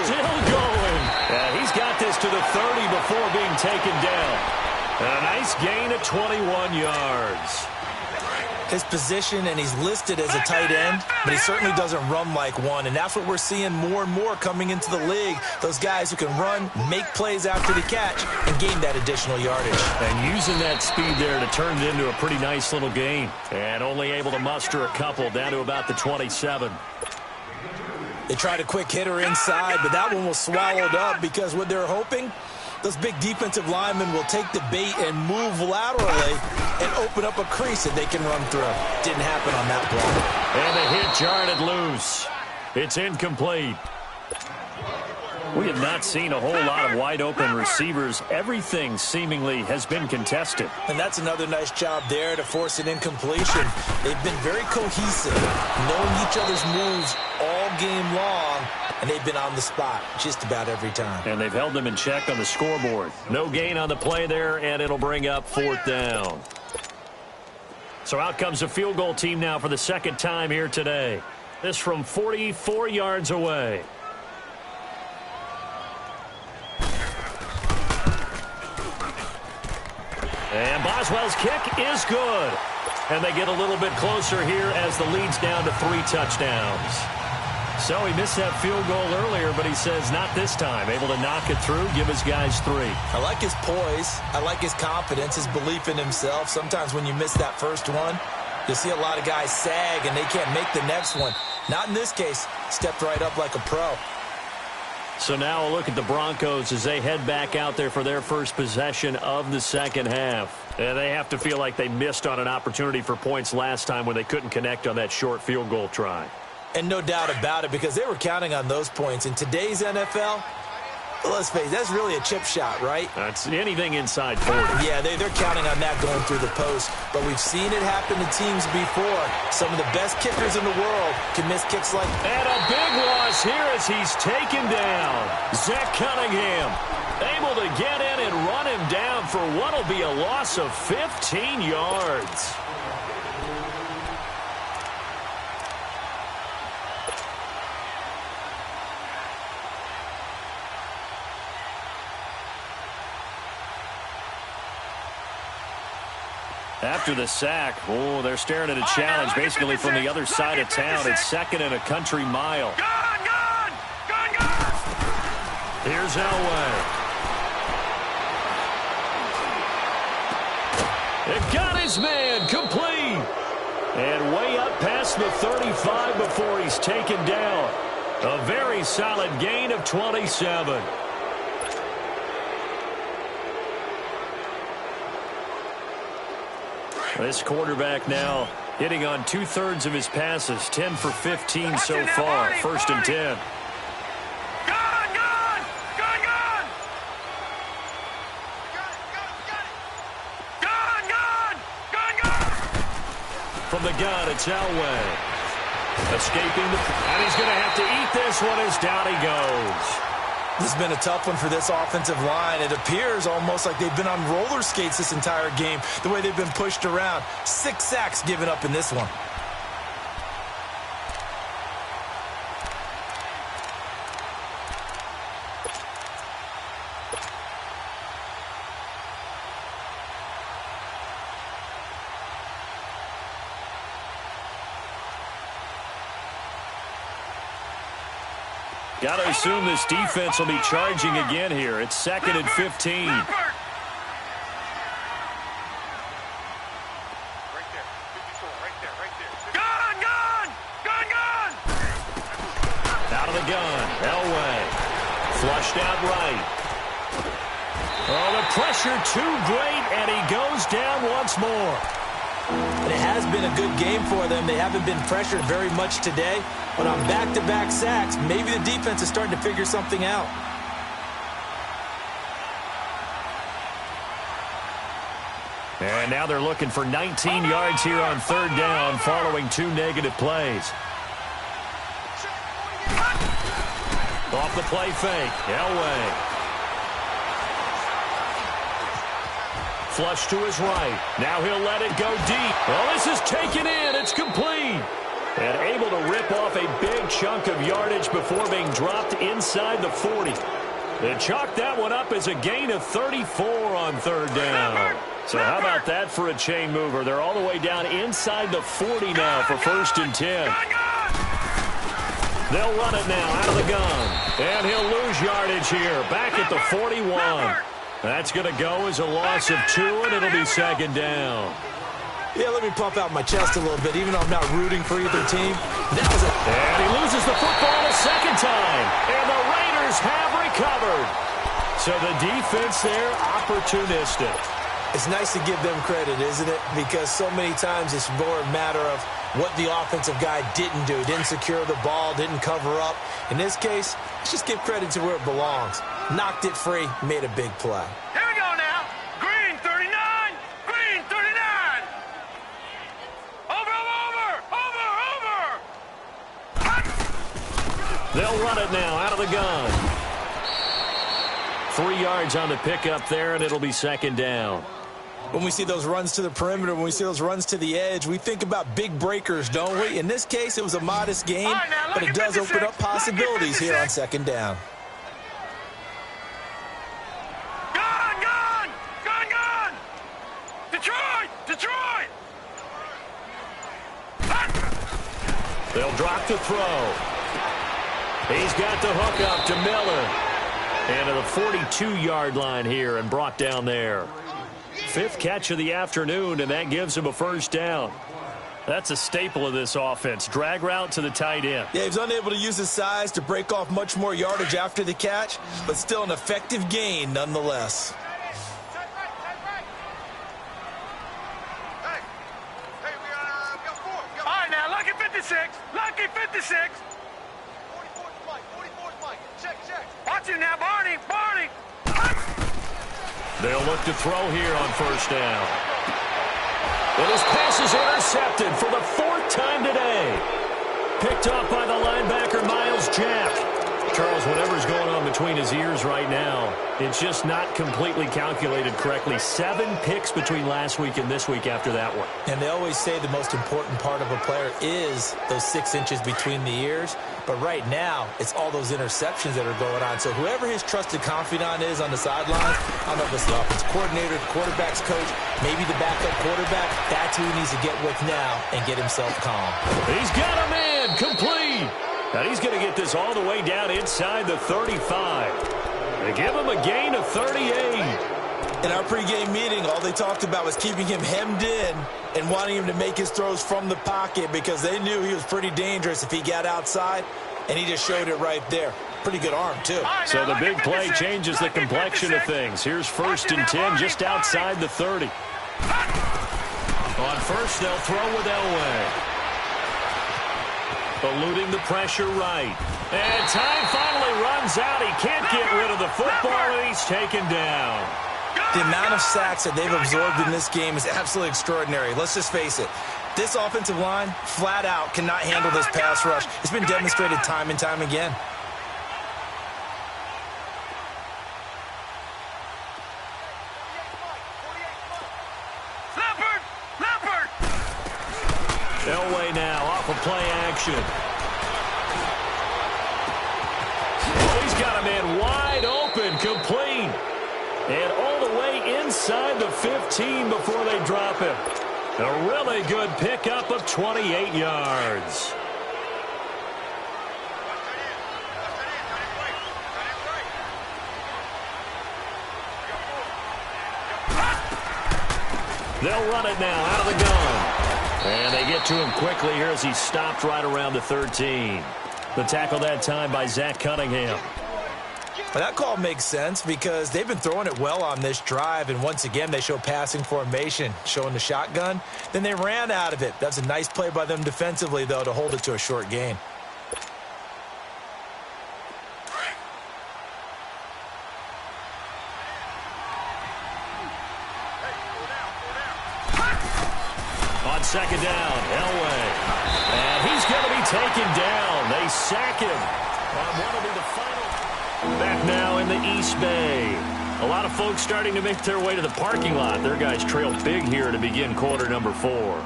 Still going. He's got this to the 30 before being taken down. A nice gain of 21 yards. His position, and he's listed as a tight end, but he certainly doesn't run like one, and that's what we're seeing more and more coming into the league. Those guys who can run, make plays after the catch, and gain that additional yardage. And using that speed there to turn it into a pretty nice little gain. And only able to muster a couple down to about the 27. They tried a quick hitter inside, but that one was swallowed up because what they're hoping, those big defensive linemen will take the bait and move laterally and open up a crease that they can run through. Didn't happen on that play. And the hit jarred loose. It's incomplete. We have not seen a whole lot of wide-open receivers. Everything seemingly has been contested. And that's another nice job there to force an incompletion. They've been very cohesive, knowing each other's moves all game long, and they've been on the spot just about every time. And they've held them in check on the scoreboard. No gain on the play there, and it'll bring up fourth down. So out comes the field goal team now for the second time here today. This from 44 yards away. And Boswell's kick is good. And they get a little bit closer here as the lead's down to 3 touchdowns. So he missed that field goal earlier, but he says not this time. Able to knock it through, give his guys 3. I like his poise. I like his confidence, his belief in himself. Sometimes when you miss that first one, you'll see a lot of guys sag and they can't make the next one. Not in this case. Stepped right up like a pro. So now a look at the Broncos as they head back out there for their first possession of the second half. And they have to feel like they missed on an opportunity for points last time when they couldn't connect on that short field goal try. And no doubt about it, because they were counting on those points. In today's NFL, let's face it, that's really a chip shot, right? That's anything inside 40. Yeah, they're counting on that going through the post. But we've seen it happen to teams before. Some of the best kickers in the world can miss kicks like that. And a big loss here as he's taken down. Zach Cunningham able to get in and run him down for what will be a loss of 15 yards. After the sack, they're staring at a challenge basically from the other side of town. It's second and a country mile. Gone! Here's Elway. It got his man complete. And way up past the 35 before he's taken down. A very solid gain of 27. This quarterback now hitting on 2/3 of his passes, 10 for 15 so far. First and 10. Gone! From the gun, it's Elway. Escaping and he's going to have to eat this one as down he goes. This has been a tough one for this offensive line. It appears almost like they've been on roller skates this entire game, the way they've been pushed around. 6 sacks given up in this one. Got to assume this defense will be charging again here. It's 2nd and 15. Right there, 54, right there. Gun! Out of the gun. Elway. Flushed out right. Oh, the pressure too great, and he goes down once more. And it has been a good game for them. They haven't been pressured very much today. But on back-to-back sacks, maybe the defense is starting to figure something out. And now they're looking for 19 yards here on 3rd down following 2 negative plays. Off the play fake. Elway. Flush to his right. Now he'll let it go deep. Well, this is taken in. It's complete. And able to rip off a big chunk of yardage before being dropped inside the 40. They chalked that one up as a gain of 34 on 3rd down. So how about that for a chain mover? They're all the way down inside the 40 now for 1st and 10. They'll run it now out of the gun. And he'll lose yardage here. Back at the 41. That's going to go as a loss of 2, and it'll be 2nd down. Yeah, let me puff out my chest a little bit, even though I'm not rooting for either team. That was a... And he loses the football a 2nd time. And the Raiders have recovered. So the defense there, opportunistic. It's nice to give them credit, isn't it? Because so many times it's more a matter of what the offensive guy didn't do. Didn't secure the ball, didn't cover up. In this case, let's just give credit to where it belongs. Knocked it free, made a big play. Here we go now. Green 39. Green 39. Over. They'll run it now out of the gun. 3 yards on the pickup there, and it'll be 2nd down. When we see those runs to the perimeter, when we see those runs to the edge, we think about big breakers, don't we? In this case, it was a modest gain, but it does open up possibilities here on 2nd down. Gun! Detroit! They'll drop the throw. He's got the hook up to Miller. And to the 42-yard line here and brought down there. 5th catch of the afternoon, and that gives him a 1st down. That's a staple of this offense. Drag route to the tight end. Yeah, he was unable to use his size to break off much more yardage after the catch, but still an effective gain nonetheless. All right, now, lucky 56. Lucky 56. 44's Mike. Check. Watch him now, Barney. They'll look to throw here on 1st down. And his pass is intercepted for the 4th time today. Picked up by the linebacker, Miles Jack. Charles, whatever's going on between his ears right now, it's just not completely calculated correctly. 7 picks between last week and this week after that one. And they always say the most important part of a player is those 6 inches between the ears. But right now, it's all those interceptions that are going on. So whoever his trusted confidant is on the sideline, I don't know if it's the offensive coordinator, the quarterback's coach, maybe the backup quarterback, that's who he needs to get with now and get himself calm. He's got a man complete. And he's going to get this all the way down inside the 35. They give him a gain of 38. In our pregame meeting, all they talked about was keeping him hemmed in and wanting him to make his throws from the pocket because they knew he was pretty dangerous if he got outside, and he just showed it right there. Pretty good arm, too. So the big play changes the complexion of things. Here's 1st and 10 just outside the 30. On 1st, they'll throw with Elway. Eluding the pressure right. And time finally runs out. He can't get rid of the football, and he's taken down. The amount of sacks that they've absorbed in this game is absolutely extraordinary. Let's just face it. This offensive line, flat out, cannot handle this pass rush. It's been demonstrated time and time again. Elway now off of play action. Oh, he's got a man wide open, complete. And all the way inside the 15 before they drop him. A really good pickup of 28 yards. They'll run it now out of the gun. And they get to him quickly here as he stopped right around the 13. The tackle that time by Zach Cunningham. Well, that call makes sense because they've been throwing it well on this drive, and once again they show passing formation, showing the shotgun. Then they ran out of it. That's a nice play by them defensively, though, to hold it to a short gain. On second down, Elway. And he's going to be taken down. They sack him on what will be the final. Back now in the East Bay. A lot of folks starting to make their way to the parking lot. Their guys trail big here to begin quarter number 4.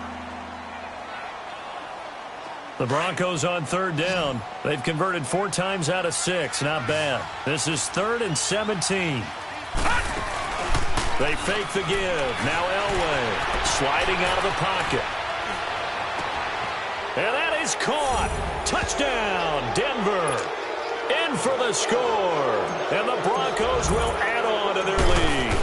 The Broncos on third down. They've converted 4 times out of 6. Not bad. This is 3rd and 17. They fake the give. Now Elway sliding out of the pocket. And that is caught. Touchdown, Denver. In for the score. And the Broncos will add on to their lead.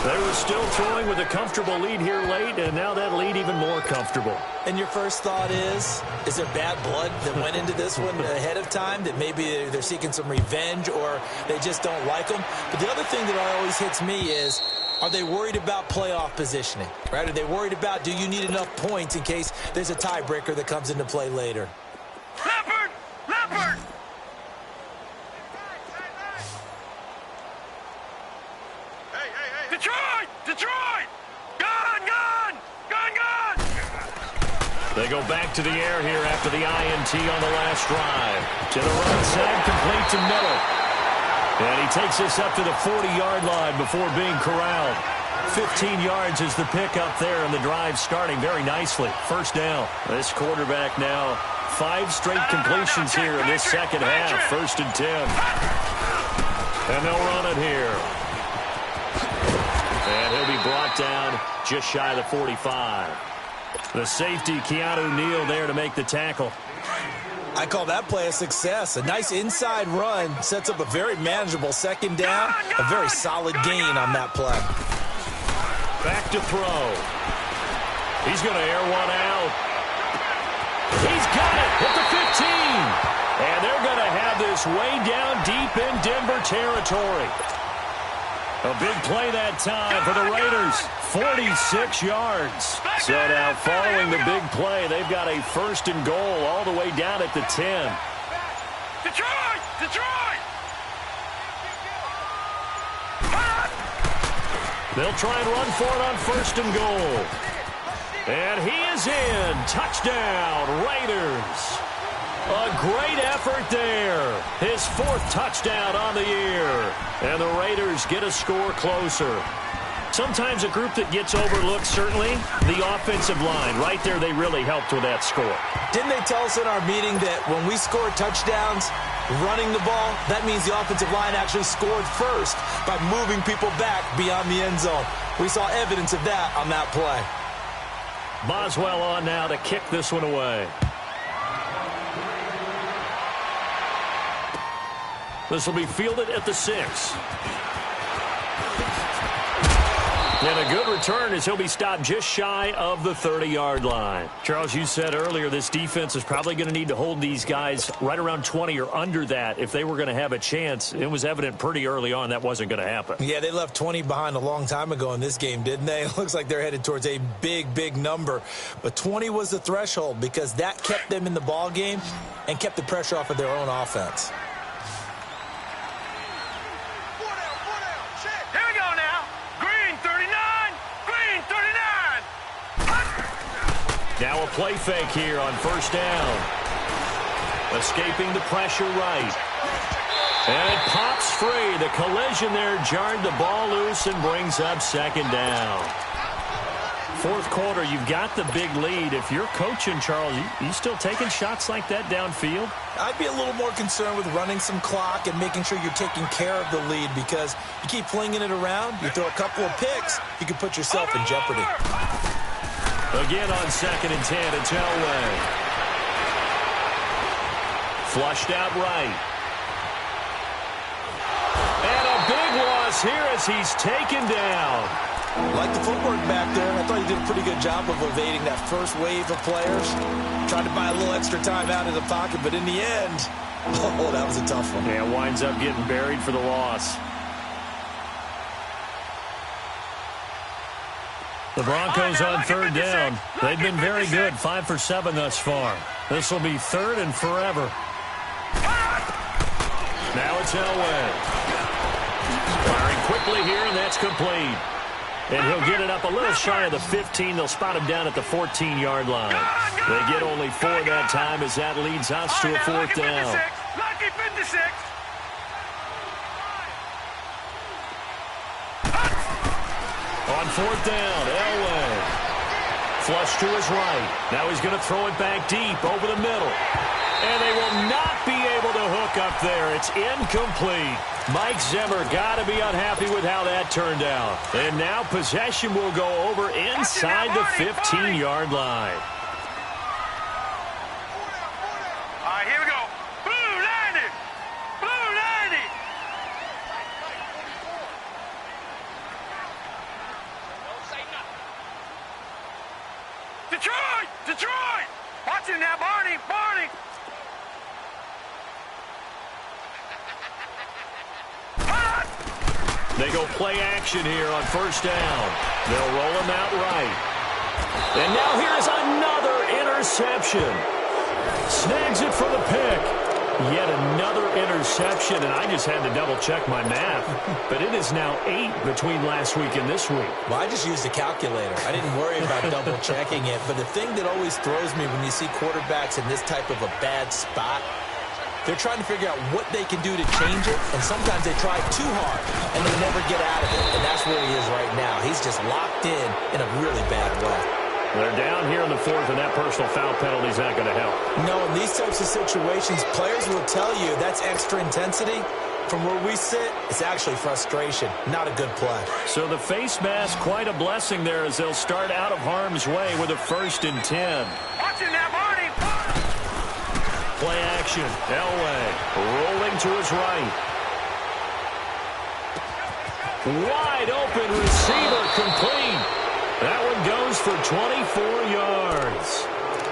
They were still throwing with a comfortable lead here late, and now that lead even more comfortable. And your first thought is there bad blood that went into this one ahead of time, that maybe they're seeking some revenge or they just don't like them? But the other thing that always hits me is, are they worried about playoff positioning? Right? Are they worried about, do you need enough points in case there's a tiebreaker that comes into play later? Leopard! Leopard! Detroit! Detroit! Gun! Gun! Gun! Gun! They go back to the air here after the INT on the last drive. To the right side, complete to Miller. And he takes us up to the 40-yard line before being corralled. 15 yards is the pickup there, and the drive starting very nicely. First down. This quarterback now 5 straight completions here in this second half. 1st and 10. And they'll run it here. And he'll be brought down just shy of the 45. The safety, Keanu Neal, there to make the tackle. I call that play a success. A nice inside run sets up a very manageable second down. A very solid gain on that play. Back to throw. He's going to air one out. He's got it at the 15. And they're going to have this way down deep in Denver territory. A big play that time for the Raiders. 46 yards. So now following the big play, they've got a 1st and goal all the way down at the 10. Detroit! Detroit! They'll try and run for it on 1st and goal. And he is in. Touchdown, Raiders. A great effort there. His 4th touchdown on the year. And the Raiders get a score closer. Sometimes a group that gets overlooked, certainly, the offensive line. Right there, they really helped with that score. Didn't they tell us in our meeting that when we score touchdowns running the ball, that means the offensive line actually scored first by moving people back beyond the end zone? We saw evidence of that on that play. Boswell on now to kick this one away. This will be fielded at the 6. And a good return as he'll be stopped just shy of the 30-yard line. Charles, you said earlier this defense is probably going to need to hold these guys right around 20 or under that if they were going to have a chance. It was evident pretty early on that wasn't going to happen. Yeah, they left 20 behind a long time ago in this game, didn't they? It looks like they're headed towards a big, big number. But 20 was the threshold because that kept them in the ball game and kept the pressure off of their own offense. Now a play fake here on 1st down. Escaping the pressure right. And it pops free. The collision there jarred the ball loose and brings up 2nd down. fourth quarter, you've got the big lead. If you're coaching, Charles, you still taking shots like that downfield? I'd be a little more concerned with running some clock and making sure you're taking care of the lead, because you keep flinging it around, you throw a couple of picks, you can put yourself in jeopardy. Again on 2nd and 10, it's Elway. Flushed out right. And a big loss here as he's taken down. Like the footwork back there. I thought he did a pretty good job of evading that first wave of players. Tried to buy a little extra time out of the pocket, but in the end, oh, that was a tough one. Yeah, winds up getting buried for the loss. The Broncos on 3rd down. They've been very good, 5 for 7 thus far. This will be 3rd and forever. Now it's Elway. Firing quickly here, and that's complete. And he'll get it up a little shy of the 15. They'll spot him down at the 14-yard line. They get only 4 that time as that leads us to a 4th down. Lucky 56. On 4th down, Elway. Flush to his right. Now he's going to throw it back deep over the middle. And they will not be able to hook up there. It's incomplete. Mike Zimmer got to be unhappy with how that turned out. And now possession will go over inside the 15-yard line. All right, here we go. Blue 90. Blue 90. Detroit! Detroit! Watching now, Barney! Barney! They go play action here on 1st down. They'll roll him out right. And now here's another interception. Snags it for the pick. Yet another interception, and I just had to double-check my math. But it is now 8 between last week and this week. Well, I just used a calculator. I didn't worry about double-checking it. But the thing that always throws me when you see quarterbacks in this type of a bad spot, they're trying to figure out what they can do to change it, and sometimes they try too hard, and they never get out of it. And that's where he is right now. He's just locked in a really bad way. They're down here in the 4th, and that personal foul penalty is not going to help. No, in these types of situations, players will tell you that's extra intensity. From where we sit, it's actually frustration, not a good play. So the face mask, quite a blessing there as they'll start out of harm's way with a 1st and 10. Watching now, Barney! Play action. Elway rolling to his right. Wide open receiver complete. That one goes for 24 yards.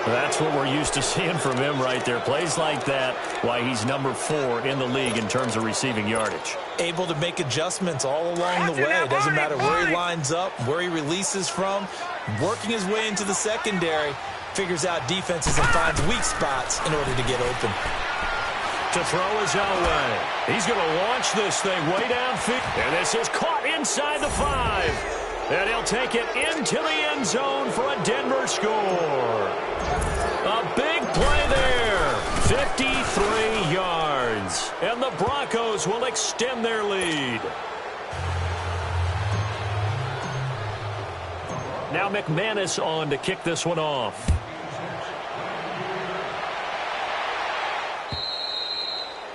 That's what we're used to seeing from him right there. Plays like that, why he's number 4 in the league in terms of receiving yardage. Able to make adjustments all along the way. It doesn't matter where he lines up, where he releases from. Working his way into the secondary. Figures out defenses and finds weak spots in order to get open. To throw is Elway. He's going to launch this thing way downfield. And this is caught inside the 5. And he'll take it into the end zone for a Denver score. A big play there. 53 yards. And the Broncos will extend their lead. Now McManus on to kick this one off.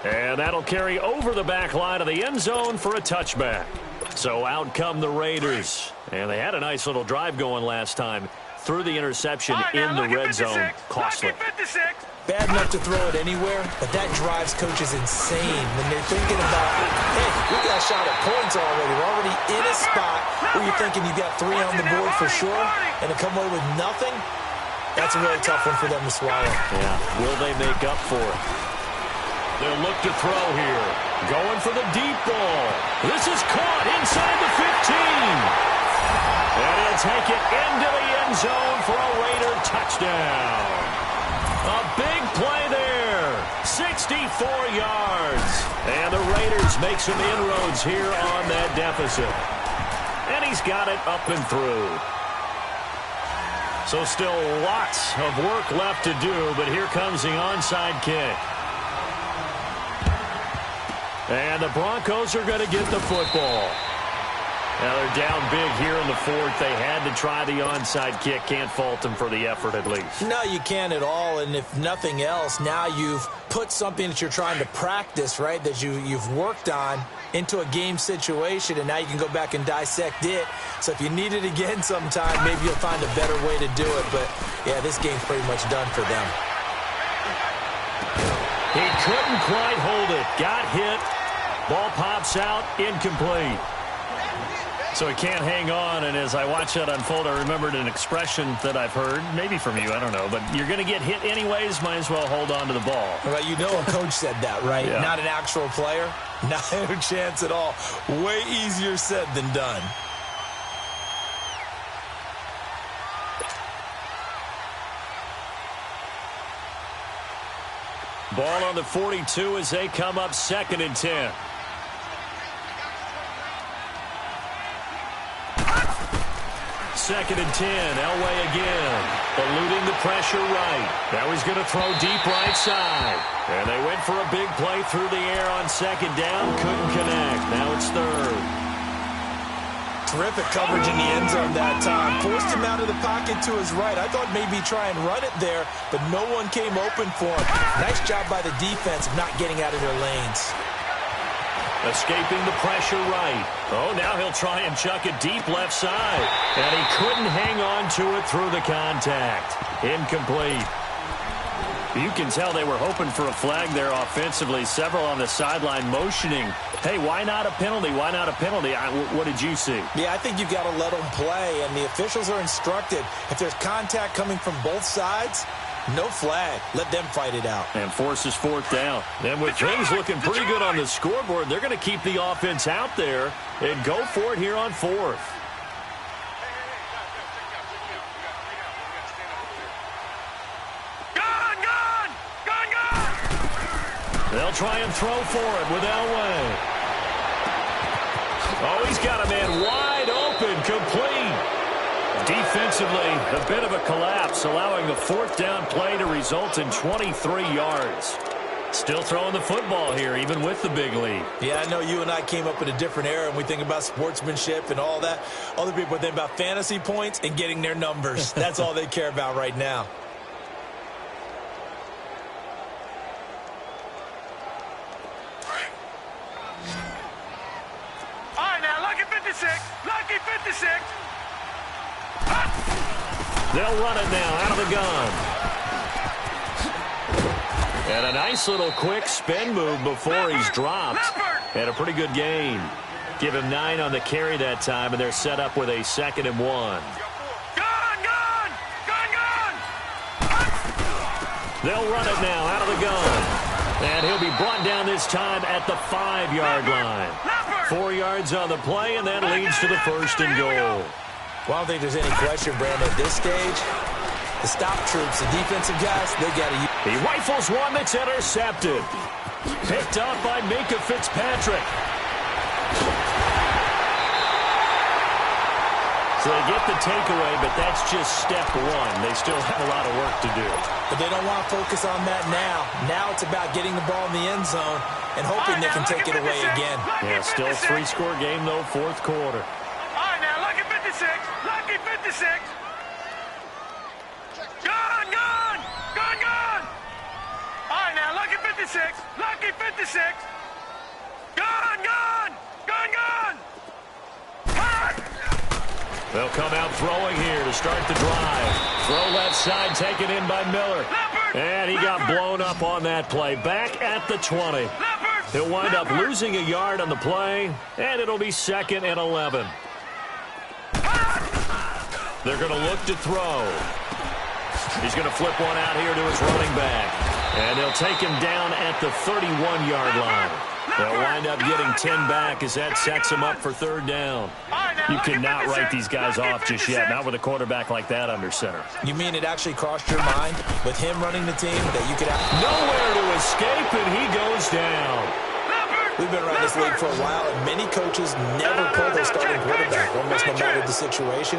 And that'll carry over the back line of the end zone for a touchback. So out come the Raiders. And they had a nice little drive going last time. Threw the interception in the red zone. Costly. Bad enough to throw it anywhere, but that drives coaches insane when they're thinking about, hey, we got a shot at points already. We're already in a spot where you're thinking you got 3 on the board for sure, and to come away with nothing, that's a really tough one for them to swallow. Yeah, will they make up for it? They'll look to throw here. Going for the deep ball. This is caught inside the 15. And he'll take it into the end zone for a Raider touchdown. A big play there. 64 yards. And the Raiders make some inroads here on that deficit. And he's got it up and through. So still lots of work left to do, but here comes the onside kick. And the Broncos are going to get the football. Now they're down big here in the fourth. They had to try the onside kick. Can't fault them for the effort at least. No, you can't at all. And if nothing else, now you've put something that you're trying to practice, right, that you've worked on into a game situation, and now you can go back and dissect it. So if you need it again sometime, maybe you'll find a better way to do it. But, yeah, this game's pretty much done for them. He couldn't quite hold it. Got hit. Ball pops out. Incomplete. So he can't hang on, and as I watch that unfold, I remembered an expression that I've heard, maybe from you, I don't know, but you're going to get hit anyways, might as well hold on to the ball. Well, you know a coach said that, right? Yeah. Not an actual player. Not a chance at all. Way easier said than done. Ball on the 42 as they come up 2nd and 10. Second and 10, Elway again, eluding the pressure right. Now he's going to throw deep right side. And they went for a big play through the air on 2nd down, couldn't connect. Now it's 3rd. Terrific coverage in the end zone that time. Forced him out of the pocket to his right. I thought maybe try and run it there, but no one came open for him. Nice job by the defense of not getting out of their lanes. Escaping the pressure right. Oh, now he'll try and chuck it deep left side. And he couldn't hang on to it through the contact. Incomplete. You can tell they were hoping for a flag there offensively. Several on the sideline motioning. Hey, why not a penalty? Why not a penalty? What did you see? Yeah, I think you've got to let them play, and the officials are instructed. If there's contact coming from both sides, no flag. Let them fight it out. And forces 4th down. And with things looking pretty good on the scoreboard, they're going to keep the offense out there and go for it here on 4th. They'll try and throw for it with Elway. Oh, he's got a man wide open, complete. Defensively, a bit of a collapse, allowing the 4th down play to result in 23 yards. Still throwing the football here, even with the big lead. Yeah, I know you and I came up in a different era, and we think about sportsmanship and all that. Other people think about fantasy points and getting their numbers. That's all they care about right now. All right, now, lucky 56. Lucky 56. They'll run it now out of the gun. And a nice little quick spin move before he's dropped. And a pretty good gain. Give him 9 on the carry that time, and they're set up with a 2nd and 1. Gun! They'll run it now out of the gun. And he'll be brought down this time at the 5-yard line. 4 yards on the play, and that leads to the 1st and goal. Well, I don't think there's any question, Brandon, at this stage. The stop troops, the defensive guys, they got to use. He rifles one that's intercepted. Picked up by Minka Fitzpatrick. So they get the takeaway, but that's just step 1. They still have a lot of work to do. But they don't want to focus on that now. Now it's about getting the ball in the end zone and hoping they can take it away again. Yeah, still 3-score game, though, 4th quarter. All right, now, lucky 56. Lucky 56. Gun! All right, now, lucky 56. Lucky 56. Gun! They'll come out throwing here to start the drive. Throw left side, taken in by Miller. And he got blown up on that play. Back at the 20. He'll wind up losing a yard on the play, and it'll be 2nd and 11. They're going to look to throw. He's going to flip one out here to his running back. And they'll take him down at the 31-yard line. They'll wind up getting 10 back as that sets him up for 3rd down. You cannot write these guys off just yet, not with a quarterback like that under center. You mean it actually crossed your mind with him running the team that you could have nowhere to escape, and he goes down. We've been around this league for a while, and many coaches never pull their starting quarterback, almost no matter the situation.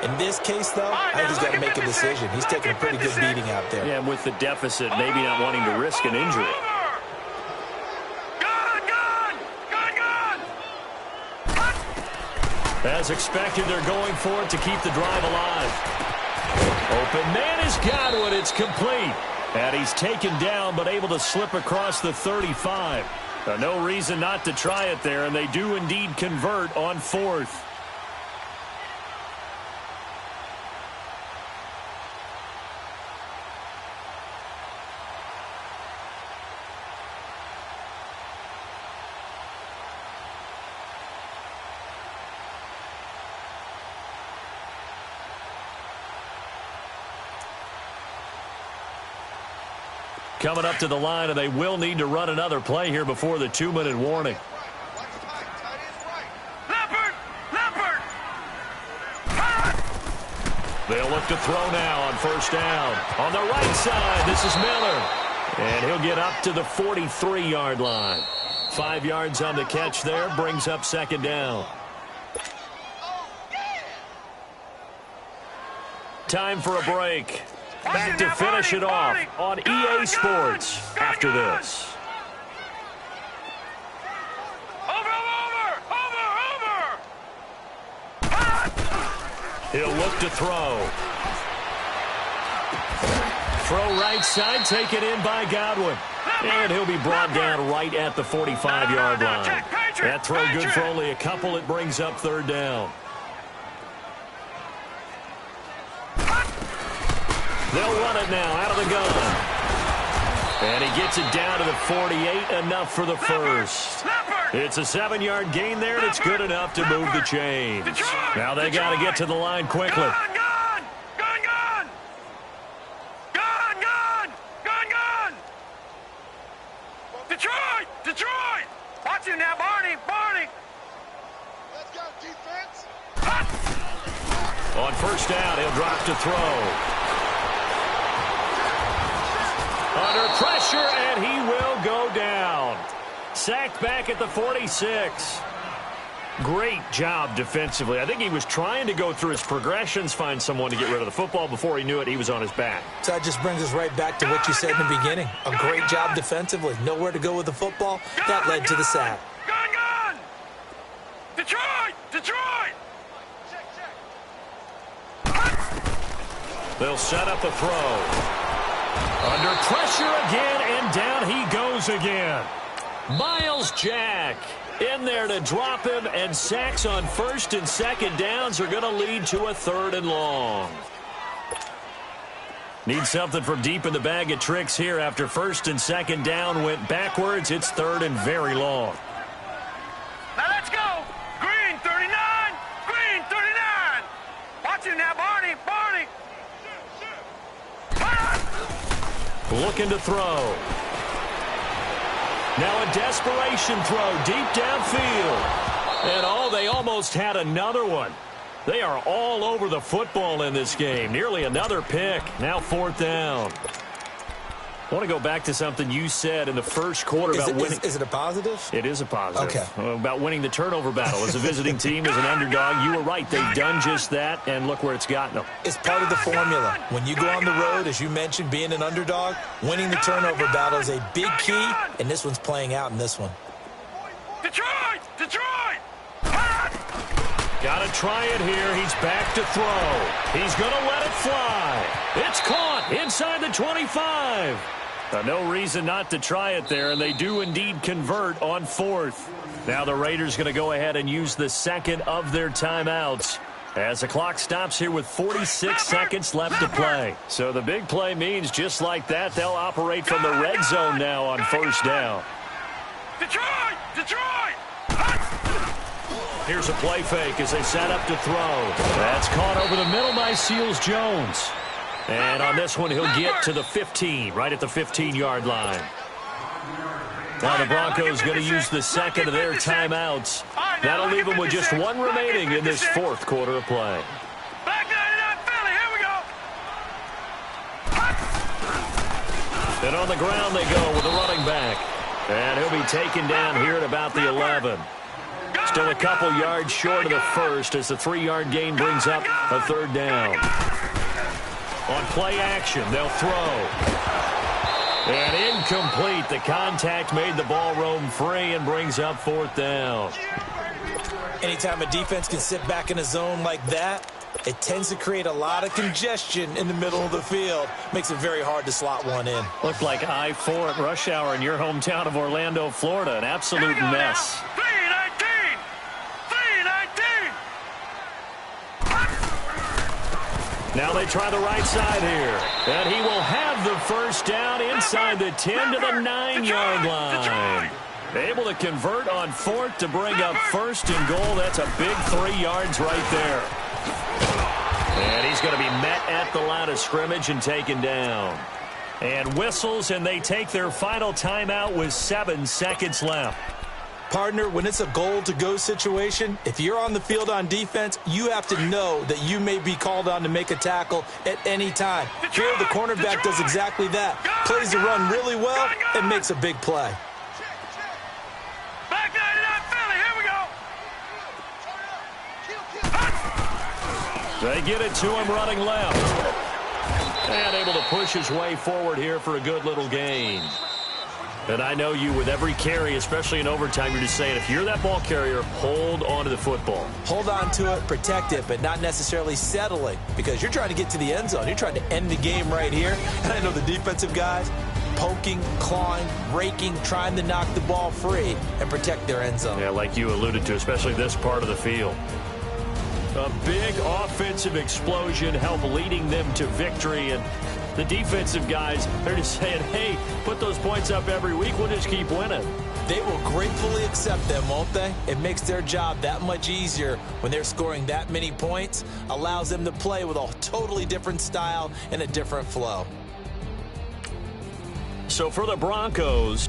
In this case, though, I think he's got to make a decision. He's taking a pretty good beating out there. Yeah, and with the deficit, maybe not wanting to risk an injury. As expected, they're going for it to keep the drive alive. Open man is Godwin. It's complete. And he's taken down, but able to slip across the 35. No reason not to try it there, and they do indeed convert on 4th. Coming up to the line, and they will need to run another play here before the 2-minute warning. They'll look to throw now on 1st down. On the right side, this is Miller. And he'll get up to the 43-yard line. 5 yards on the catch there, brings up 2nd down. Time for a break. Back to finish it off on EA Sports after this. He'll look to throw. Throw right side, taken in by Godwin. And he'll be brought down right at the 45-yard line. That throw good for only a couple. It brings up 3rd down. They'll run it now out of the gun. And he gets it down to the 48, enough for the first. It's a 7-yard gain there, and it's good enough to move the chains. Now they got to get to the line quickly. Detroit! Watch him now, Barney! Let's go, defense! On 1st down, he'll drop to throw. Under pressure, and he will go down. Sacked back at the 46. Great job defensively. I think he was trying to go through his progressions, find someone to get rid of the football. Before he knew it, he was on his back. So that just brings us right back to what you said in the beginning. A great job defensively. Nowhere to go with the football. That led to the sack. Gun! Detroit! They'll set up a throw. Under pressure again, and down he goes again. Miles Jack in there to drop him, and sacks on 1st and 2nd downs are going to lead to a 3rd and long. Need something from deep in the bag of tricks here after 1st and 2nd down went backwards. It's 3rd and very long. Now let's go! Green 39! Watch him now, Barney! Looking to throw. Now a desperation throw deep downfield. And they almost had another one. They are all over the football in this game. Nearly another pick. Now 4th down. I want to go back to something you said in the first quarter about winning. Is it a positive? It is a positive. Okay. About winning the turnover battle. As a visiting team, as an underdog, you were right. They've done just that, and look where it's gotten them. It's part of the formula. When you go on the road, as you mentioned, being an underdog, winning the turnover battle is a big key, and this one's playing out in this one. Detroit! Got to try it here. He's back to throw. He's going to let it fly. It's caught inside the 25. No reason not to try it there, and they do indeed convert on 4th. Now the Raiders going to go ahead and use the 2nd of their timeouts as the clock stops here with 46 seconds left to play. So the big play means just like that, they'll operate from the red zone now on 1st down. Detroit! Here's a play fake as they set up to throw. That's caught over the middle by Seals-Jones. And on this one, he'll get to the 15, right at the 15-yard line. Now the Broncos going to use the 2nd of their timeouts. That'll leave them with just 1 remaining in this 4th quarter of play. Back 99 Philly, here we go. And on the ground they go with the running back. And he'll be taken down here at about the 11. Still a couple yards short of the first as the 3-yard gain brings up a 3rd down. On play action, they'll throw. And incomplete. The contact made the ball roam free and brings up 4th down. Anytime a defense can sit back in a zone like that, it tends to create a lot of congestion in the middle of the field. Makes it very hard to slot one in. Looked like I-4 at rush hour in your hometown of Orlando, Florida. An absolute mess. Now. 319. 319. Now they try the right side here. And he will have the first down inside the 10 to the 9-yard line. Able to convert on 4th to bring up 1st and goal. That's a big 3 yards right there. And he's going to be met at the line of scrimmage and taken down. And whistles, and they take their final timeout with 7 seconds left. Partner, when it's a goal-to-go situation, if you're on the field on defense, you have to know that you may be called on to make a tackle at any time. Here, the cornerback does exactly that. Plays the run really well and makes a big play. Back 99 Philly. Here we go. They get it to him running left. And able to push his way forward here for a good little gain. And I know you, with every carry, especially in overtime, you're just saying, if you're that ball carrier, hold on to the football. Hold on to it, protect it, but not necessarily settle it, because you're trying to get to the end zone. You're trying to end the game right here. And I know the defensive guys poking, clawing, raking, trying to knock the ball free and protect their end zone. Yeah, like you alluded to, especially this part of the field. A big offensive explosion helped leading them to victory, and the defensive guys, they're just saying, hey, put those points up every week, we'll just keep winning. They will gratefully accept them, won't they? It makes their job that much easier when they're scoring that many points, allows them to play with a totally different style and a different flow. So for the Broncos,